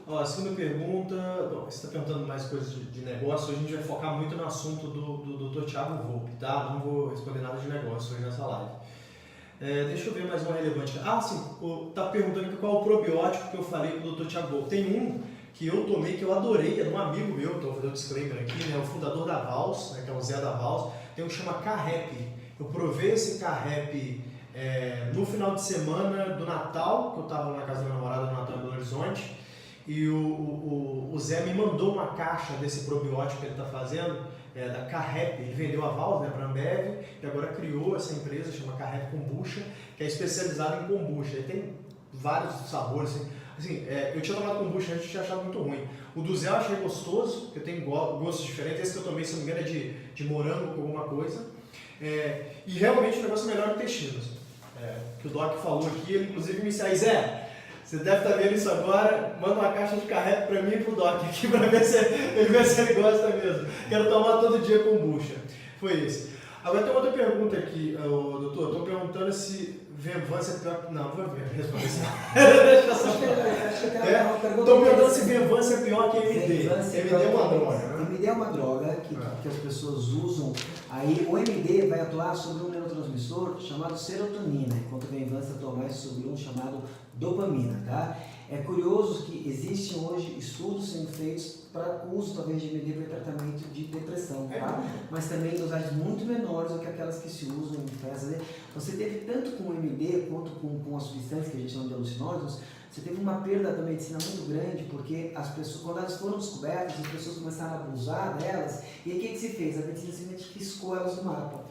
Ó, a segunda pergunta, você está perguntando mais coisas de negócio, hoje a gente vai focar muito no assunto do Dr. Thiago Volpe, tá? Não vou responder nada de negócio hoje nessa live. Deixa eu ver mais uma relevante. Sim, tá perguntando aqui qual é o probiótico que eu falei com o Dr. Thiago Volpe. Tem um que eu tomei, que eu adorei, é de um amigo meu, estou fazendo um disclaimer aqui, né? O fundador da Vals, né? Que é o Zé da Vals, tem um que chama Carrep. Eu provei esse Carrep no final de semana do Natal, que eu estava na casa da minha namorada no Natal em Belo Horizonte, e o Zé me mandou uma caixa desse probiótico que ele está fazendo, da Carrep. Ele vendeu a Vals, né, para a Ambev, e agora criou essa empresa, chama Carrep Kombucha, que é especializada em kombucha. Ele tem vários sabores, assim, eu tinha tomado kombucha antes e tinha achado muito ruim. O do Zé eu achei gostoso, porque tem gostos diferentes. Esse que eu tomei, se não me engano, é de morango com alguma coisa. E realmente o negócio melhora o intestino. Que o Doc falou aqui, ele inclusive me disse: Zé, você deve estar vendo isso agora, manda uma caixa de Carrep para mim e pro Doc aqui para ver se ele gosta mesmo. Quero tomar todo dia kombucha. Foi isso. Agora tem outra pergunta aqui, doutor. Estou perguntando se Venvanse é pior que... Não, vou responder isso. Estou perguntando se Venvanse é pior que MD. MD é uma droga, né? MD é uma droga que as pessoas usam. Aí o MD vai atuar sobre um neurotransmissor chamado serotonina, enquanto o Venvanse atua mais sobre um chamado dopamina, tá? É curioso que existem hoje estudos sendo feitos para uso talvez de MD para tratamento de depressão, tá? Mas também dosagens muito menores do que aquelas que se usam em festas. Você teve tanto com o MD quanto com as substâncias que a gente chama de alucinógenos, você teve uma perda da medicina muito grande, porque as pessoas, quando elas foram descobertas, as pessoas começaram a abusar delas, e o que se fez? A medicina simplesmente riscou elas do mapa.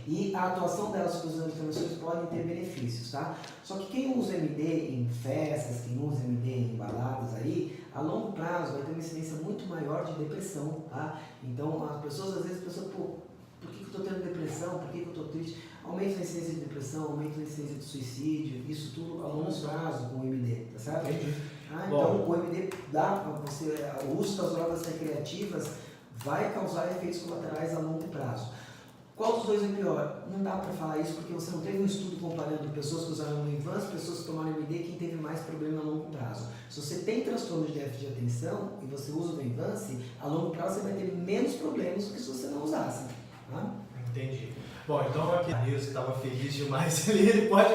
E a atuação delas com os neurotransmissores podem ter benefícios, tá? Só que quem usa MD em festas, quem usa MD em baladas aí, a longo prazo vai ter uma incidência muito maior de depressão, tá? Então, as pessoas, às vezes, pensam, pô, por que eu estou tendo depressão? Por que eu estou triste? Aumento na incidência de depressão, aumento na incidência de suicídio, isso tudo a longo prazo com o MD, tá certo? Então, o MD dá para você, o uso das drogas recreativas vai causar efeitos colaterais a longo prazo. Qual dos dois é pior? Não dá para falar isso porque você não teve um estudo comparando pessoas que usaram no Venvanse, pessoas que tomaram MD, quem teve mais problema a longo prazo. Se você tem transtorno de déficit de atenção e você usa o Venvanse, a longo prazo você vai ter menos problemas do que se você não usasse. Tá? Entendi. Bom, então aqui o Nilson estava feliz demais ali, ele pode.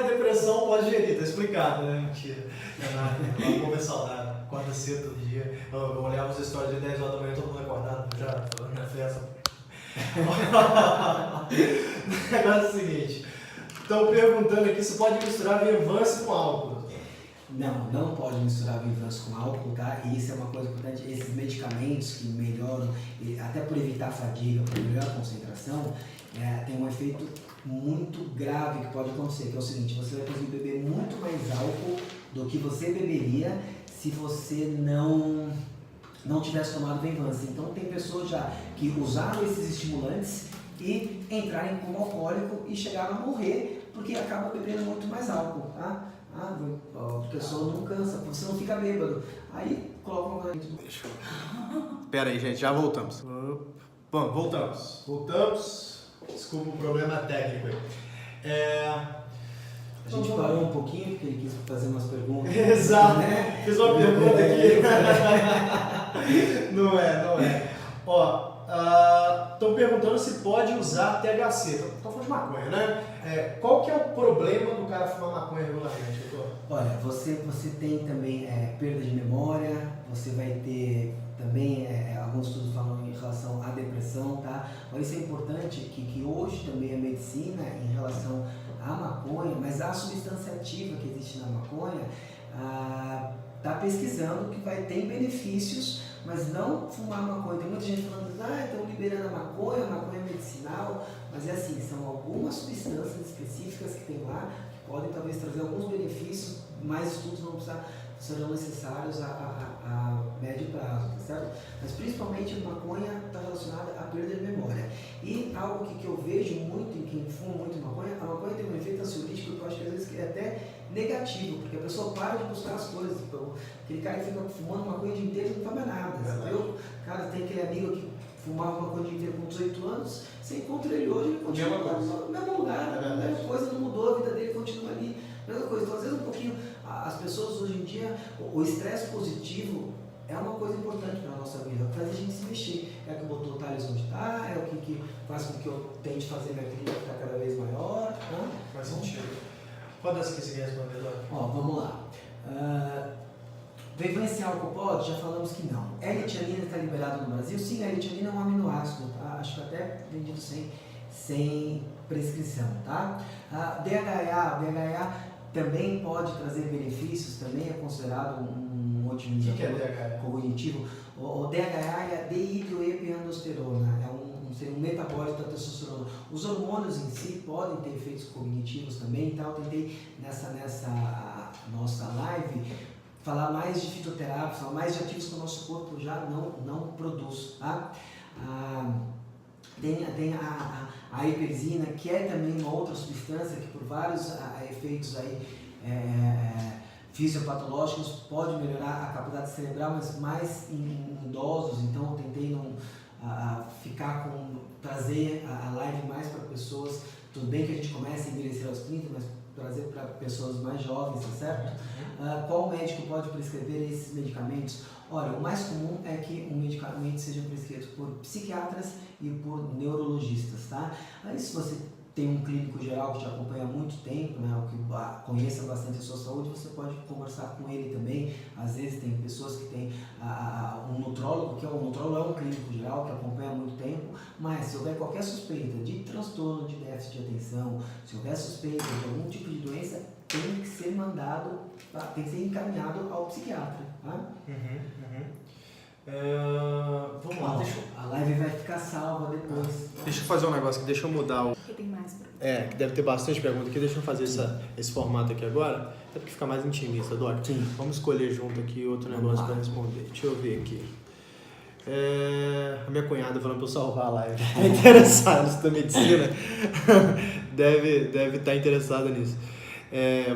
Depressão pode gerir, tá explicado, né? Mentira. Não é nada, vamos conversar saudável. Acorda cedo todo dia. Eu olhava os stories de 10 horas da manhã, todo mundo acordado, já falando na festa. O negócio é o seguinte, estão perguntando aqui se pode misturar Venvanse com álcool. Não pode misturar Venvanse com álcool, tá? E isso é uma coisa importante, esses medicamentos que melhoram, até por evitar a fadiga, por melhorar a concentração, tem um efeito muito grave que pode acontecer, que é o seguinte, você vai conseguir beber muito mais álcool do que você beberia se você não tivesse tomado Venvanse. Então tem pessoas já que usaram esses estimulantes e entraram em coma alcoólico e chegaram a morrer porque acaba bebendo muito mais álcool, tá? A pessoa não cansa, você não fica bêbado. Aí coloca uma... Pera aí, gente, já voltamos. Bom, voltamos. Desculpa o problema técnico aí. A gente parou um pouquinho porque ele quis fazer umas perguntas. Exato, né? Fiz uma pergunta aqui. Não é. Estão perguntando se pode usar THC. Estão falando de maconha, né? Qual que é o problema do cara fumar maconha regularmente, doutor? Olha, você tem também perda de memória, você vai ter também, alguns estudos falam em relação à depressão, tá? Mas isso é importante que hoje também a medicina, em relação à maconha, mas a substância ativa que existe na maconha, está pesquisando que vai ter benefícios, mas não fumar maconha. Tem muita gente falando, estão liberando a maconha medicinal, mas é assim, são algumas substâncias específicas que tem lá, que podem talvez trazer alguns benefícios, mais estudos serão necessários a médio prazo, tá certo? Mas principalmente a maconha está relacionada à perda de memória. E algo que eu vejo muito em quem fuma muito maconha, a maconha tem um efeito ansiolítico que eu acho que às vezes é até negativo, porque a pessoa para de buscar as coisas. Então, aquele cara que fica fumando maconha o dia inteiro não faz mais nada. Cara, tem aquele amigo que fumava maconha o dia inteiro com 18 anos, você encontra ele hoje, ele continua no mesmo lugar, a mesma coisa, não mudou, a vida dele continua ali, mesma coisa. Então, às vezes, um pouquinho, as pessoas hoje em dia, o estresse positivo é uma coisa importante para a nossa vida, faz a gente se mexer. É o que botou o Thales onde está, é o que faz com que eu tente fazer minha trilha ficar cada vez maior. Né? Faz sentido. Quantas que você quer responder, Dória? Vamos lá. Venvanse álcool pode? Já falamos que não. L-tianina está liberado no Brasil? Sim, a L-tianina é um aminoácido, tá? Acho que até vendido sem prescrição, tá? DHA também pode trazer benefícios, também é considerado um otimizador cognitivo. O DHA é a dihidroepiandrosterona, é um metabólito da testosterona. Os hormônios em si podem ter efeitos cognitivos também, então eu tentei nessa nossa live falar mais de fitoterápicos, falar mais de ativos que o nosso corpo já não produz, tá? Tem a hiperzina, que é também uma outra substância que por vários efeitos aí, fisiopatológicos pode melhorar a capacidade cerebral, mas mais em idosos. Então eu tentei trazer a live mais para pessoas. Tudo bem que a gente começa a envelhecer aos 30, mas trazer para pessoas mais jovens, tá certo? Qual médico pode prescrever esses medicamentos? Olha, o mais comum é que um medicamento seja prescrito por psiquiatras e por neurologistas, tá? Aí se você tem um clínico geral que te acompanha há muito tempo, né, ou que conheça bastante a sua saúde, você pode conversar com ele também. Às vezes tem pessoas que têm um nutrólogo, que o nutrólogo é um clínico geral que acompanha há muito tempo, mas se houver qualquer suspeita de transtorno de déficit de atenção, se houver suspeita de algum tipo de doença, tem que ser tem que ser encaminhado ao psiquiatra, tá? Vamos lá, a live vai ficar salva depois. Deixa eu fazer um negócio aqui, deixa eu mudar o... Porque tem mais perguntas. que deve ter bastante pergunta aqui, deixa eu fazer esse formato aqui agora, até porque fica mais intimista, Doc. Sim. Vamos escolher junto aqui outro negócio para responder. Deixa eu ver aqui. A minha cunhada falando para eu salvar a live. É interessado nisso da medicina. deve estar interessada nisso.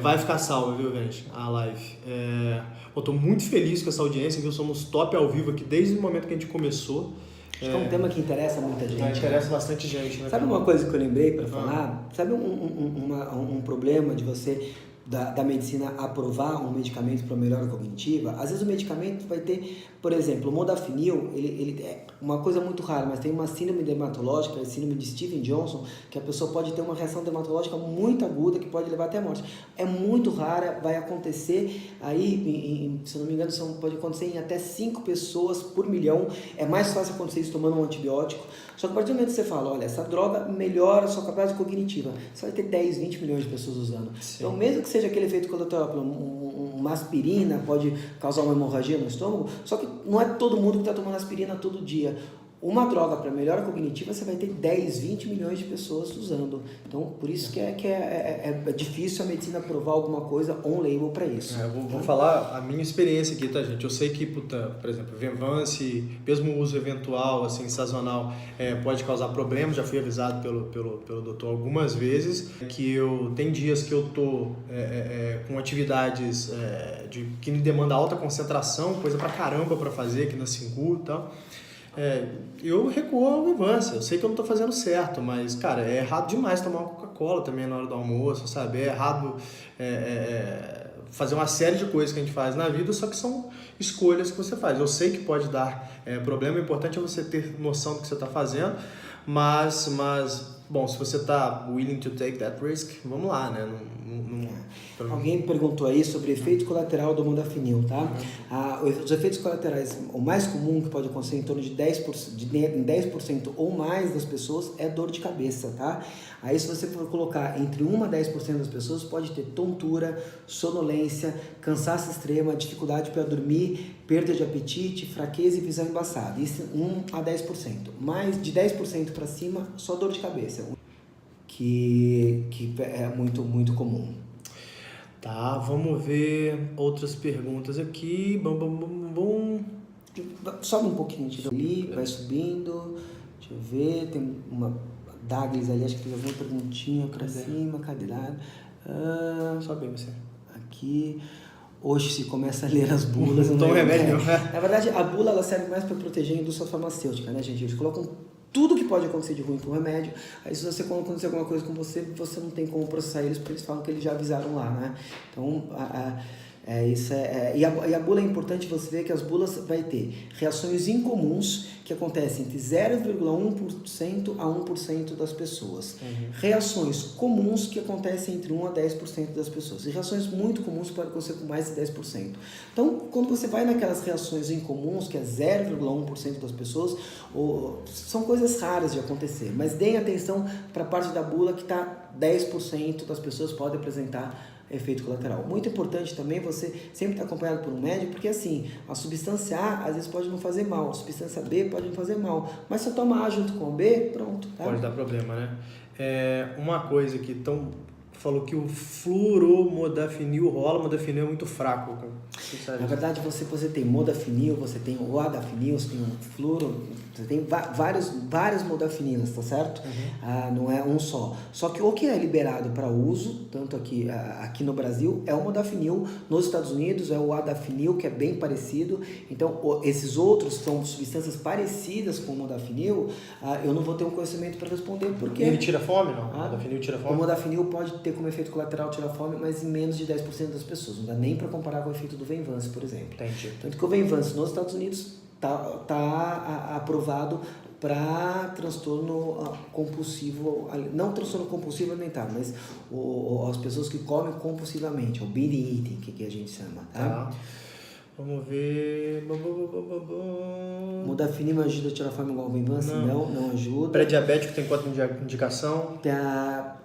Vai ficar salva, viu, gente? A live. Eu tô muito feliz com essa audiência, viu? Somos top ao vivo aqui desde o momento que a gente começou. Acho que é um tema que interessa muita gente. Interessa bastante gente, né? Sabe uma coisa que eu lembrei para falar? Sabe um problema de você, da medicina, aprovar um medicamento para melhora cognitiva? Às vezes o medicamento vai ter, por exemplo, o modafinil, ele é uma coisa muito rara, mas tem uma síndrome dermatológica, a síndrome de Steven Johnson, que a pessoa pode ter uma reação dermatológica muito aguda, que pode levar até a morte. É muito rara, vai acontecer aí, se eu não me engano, pode acontecer em até 5 pessoas por milhão. É mais fácil acontecer isso tomando um antibiótico. Só que a partir do momento que você fala, olha, essa droga melhora a sua capacidade cognitiva, você vai ter 10, 20 milhões de pessoas usando. Sim. Então, mesmo que seja aquele efeito colateral, uma aspirina pode causar uma hemorragia no estômago, só que não é todo mundo que está tomando aspirina todo dia. Uma droga para melhora cognitiva, você vai ter 10, 20 milhões de pessoas usando. Então, por isso que é difícil a medicina provar alguma coisa on-label para isso. Vou falar a minha experiência aqui, tá, gente? Eu sei que, por exemplo, Venvance, mesmo o uso eventual, assim, sazonal, pode causar problemas. Já fui avisado pelo doutor algumas vezes que tem dias que eu tô com atividades que me demandam alta concentração, coisa pra caramba pra fazer aqui na Singu e tal. Eu recuo ao Venvance. Eu sei que eu não estou fazendo certo, mas, cara, é errado demais tomar uma Coca-Cola também na hora do almoço, sabe? É errado fazer uma série de coisas que a gente faz na vida, só que são escolhas que você faz. Eu sei que pode dar problema, o importante é você ter noção do que você está fazendo, mas, bom, se você está willing to take that risk, vamos lá, né? Alguém perguntou aí sobre efeito colateral do modafinil, tá? Os efeitos colaterais, o mais comum que pode acontecer em torno de 10% ou mais das pessoas é dor de cabeça, tá? Aí se você for colocar entre 1 a 10% das pessoas, pode ter tontura, sonolência, cansaço extremo, dificuldade para dormir, perda de apetite, fraqueza e visão embaçada. Isso 1 a 10%. Mais de 10% para cima, só dor de cabeça, que é muito, muito comum. Tá, vamos ver outras perguntas aqui. Sobe um pouquinho, ali, vai subindo. Deixa eu ver, tem uma Daglis ali, acho que tem alguma perguntinha pra cima, cadê lá? Sobe você. Aqui. Hoje se começa a ler as bulas. Não toma remédio, né? Na verdade, a bula ela serve mais para proteger a indústria farmacêutica, né, gente? Eles colocam tudo que pode acontecer de ruim pro remédio. Aí se você acontecer alguma coisa com você, você não tem como processar eles, porque eles falam que eles já avisaram lá, né? Então, e a bula é importante você ver que as bulas vai ter reações incomuns que acontecem entre 0,1% a 1% das pessoas. Reações comuns que acontecem entre 1 a 10% das pessoas. E reações muito comuns podem acontecer com mais de 10%. Então, quando você vai naquelas reações incomuns, que é 0,1% das pessoas, são coisas raras de acontecer. Mas deem atenção para a parte da bula que está 10% das pessoas podem apresentar efeito colateral. Muito importante também você sempre estar acompanhado por um médico, porque assim, a substância A às vezes pode não fazer mal, a substância B pode não fazer mal, mas se eu tomar A junto com o B, pronto. Tá? Pode dar problema, né? Uma coisa que falou que o fluoromodafinil rola, modafinil é muito fraco. Na verdade, você tem modafinil, você tem o adafinil, você tem o fluoro, você tem várias modafinilas, tá certo? Não é um só. Só que o que é liberado para uso, tanto aqui no Brasil, é o modafinil. Nos Estados Unidos é o adafinil, que é bem parecido. Então, esses outros são substâncias parecidas com o modafinil, eu não vou ter um conhecimento para responder, porque... Ele tira fome, não? O modafinil tira fome? O modafinil pode ter ter como efeito colateral tirar fome, mas em menos de 10% das pessoas. Não dá nem para comparar com o efeito do Venvance, por exemplo. Entendi. Tanto que o Venvance nos Estados Unidos tá aprovado para transtorno compulsivo, não transtorno compulsivo alimentar, mas as pessoas que comem compulsivamente, o binge eating, que a gente chama, tá? Vamos ver... Modafinil ajuda a tirar fome igual o Venvance? Não ajuda. Pré-diabético tem quanto indicação?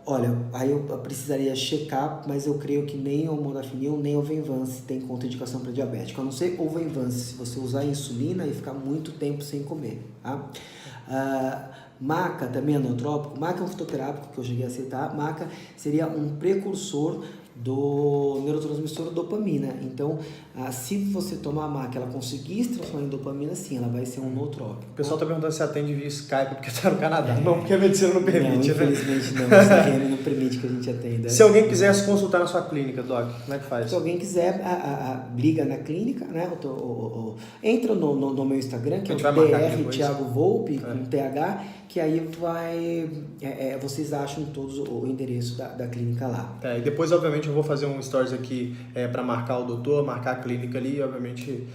Olha, aí eu precisaria checar, mas eu creio que nem o Modafinil nem o Venvance tem contraindicação para diabético. A não ser o Venvance, se você usar insulina e ficar muito tempo sem comer, tá? Maca também é nootrópico. Maca é um fitoterápico que eu cheguei a citar. Maca seria um precursor do neurotransmissor dopamina. Então, se você tomar a maca, ela conseguir se transformar em dopamina, sim, ela vai ser um nootrópico. O pessoal está perguntando se atende via Skype porque está no Canadá. Não, porque a medicina não permite, não, infelizmente não. O CRM não permite que a gente atenda. Se alguém quiser se consultar na sua clínica, Doc, como é que faz? Se alguém quiser, liga na clínica, né? Entra no meu Instagram, que é o DR Thiago Volpe, com TH, que aí vocês acham todos o endereço da clínica lá. E depois, obviamente, eu vou fazer um stories aqui para marcar o doutor, marcar a clínica ali, e obviamente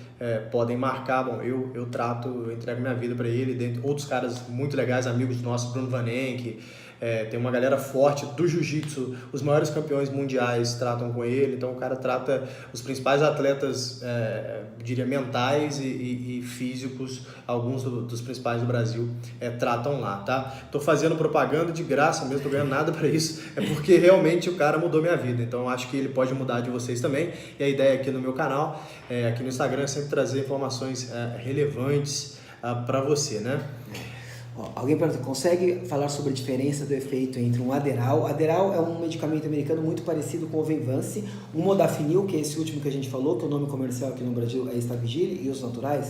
podem marcar. Bom, eu trato, eu entrego minha vida para ele, dentre outros caras muito legais, amigos nossos, Bruno Vanenck, tem uma galera forte do jiu-jitsu, os maiores campeões mundiais tratam com ele, então o cara trata os principais atletas, diria, mentais e físicos, alguns dos principais do Brasil tratam lá, tá? Tô fazendo propaganda de graça mesmo, tô ganhando nada para isso, porque realmente o cara mudou minha vida, então eu acho que ele pode mudar de vocês também, e a ideia aqui no meu canal, aqui no Instagram, é sempre trazer informações relevantes para você, né? Alguém pergunta, consegue falar sobre a diferença do efeito entre um Adderall? Adderall é um medicamento americano muito parecido com o Venvance, um Modafinil, que é esse último que a gente falou, que o nome comercial aqui no Brasil é Stavigil, e os naturais.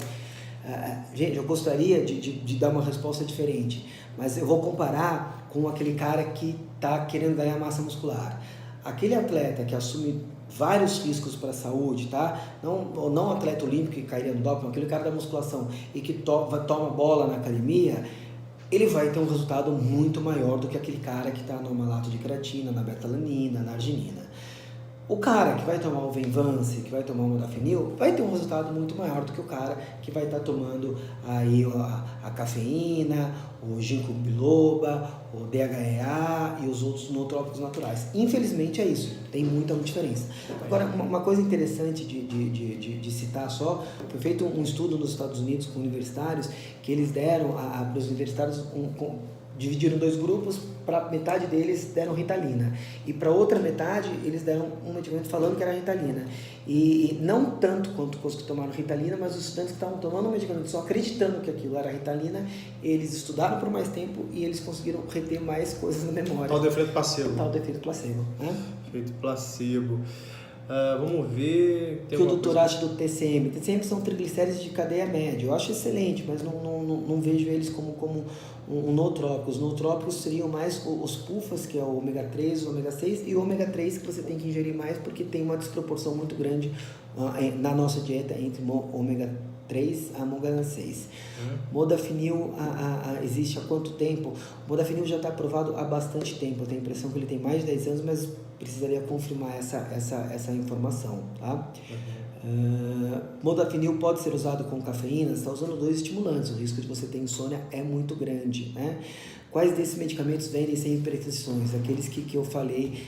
Gente, eu gostaria de dar uma resposta diferente, mas eu vou comparar com aquele cara que está querendo ganhar massa muscular. Aquele atleta que assume vários riscos para a saúde, tá? Não atleta olímpico que cairia no doping, aquele cara da musculação e que toma bola na academia, ele vai ter um resultado muito maior do que aquele cara que está no malato de creatina, na betalanina, na arginina. O cara que vai tomar o Venvance, que vai tomar o Modafinil, vai ter um resultado muito maior do que o cara que vai estar tomando aí a cafeína, o ginkgo biloba, o DHEA e os outros nootrópicos naturais. Infelizmente é isso, tem muita diferença. Agora, uma coisa interessante de citar só, foi feito um estudo nos Estados Unidos com universitários, que eles deram para os universitários dividiram dois grupos, para metade deles deram Ritalina e para outra metade eles deram um medicamento falando que era Ritalina e não tanto quanto os que tomaram Ritalina, mas os estudantes que estavam tomando o medicamento só acreditando que aquilo era Ritalina, eles estudaram por mais tempo e eles conseguiram reter mais coisas na memória. Tal do efeito placebo. Tal do efeito placebo, né? Efeito placebo. Vamos ver... O que o doutor acha do TCM? TCM são triglicéridos de cadeia média. Eu acho excelente, mas não vejo eles como um nootrópico. Os nootrópicos seriam mais os PUFAs, que é o ômega 3, o ômega 6, e o ômega 3 que você tem que ingerir mais porque tem uma desproporção muito grande na nossa dieta entre ômega 3 a ômega 6. Modafinil existe há quanto tempo? O Modafinil já está aprovado há bastante tempo. Eu tenho a impressão que ele tem mais de 10 anos, mas precisaria confirmar essa informação, tá? Modafinil pode ser usado com cafeína, você está usando dois estimulantes, o risco de você ter insônia é muito grande, né? Quais desses medicamentos vendem sem prescrições? Aqueles que eu falei,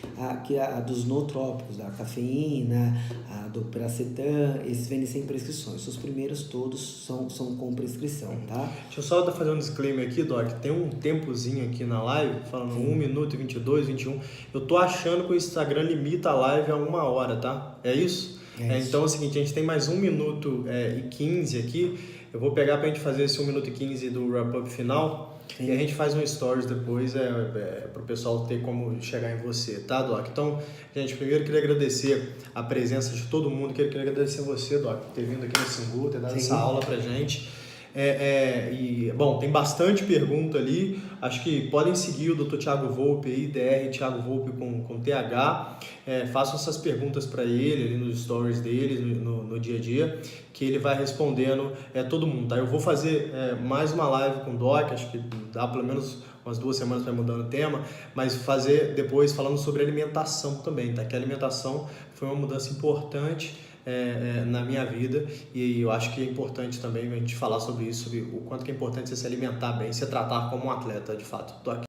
dos nootrópicos, da cafeína, do Piracetam, esses vendem sem prescrições. Os primeiros todos são com prescrição, tá? Deixa eu só fazer um disclaimer aqui, Doc. Tem um tempozinho aqui na live, falando 1 minuto, 22, 21. Eu tô achando que o Instagram limita a live a 1 hora, tá? É isso? Então é o seguinte, a gente tem mais 1 minuto e 15 aqui. Eu vou pegar pra gente fazer esse 1 minuto e 15 do wrap-up final. Sim. E a gente faz um stories depois para o pessoal ter como chegar em você, tá, Doc? Então, gente, primeiro queria agradecer a presença de todo mundo, queria agradecer você, Doc, por ter vindo aqui no Singu, ter dado essa aula pra gente. Bom, tem bastante pergunta ali. Acho que podem seguir o Dr. Thiago Volpe aí, DR Thiago Volpe com TH. Façam essas perguntas para ele ali nos stories dele, no dia a dia, que ele vai respondendo todo mundo, tá? Eu vou fazer mais uma live com o Doc, acho que dá pelo menos umas 2 semanas para mudando o tema, mas fazer depois falando sobre alimentação também, tá? Que a alimentação foi uma mudança importante na minha vida, e eu acho que é importante também a gente falar sobre isso, sobre o quanto que é importante você se alimentar bem, se tratar como um atleta de fato. Tô aqui.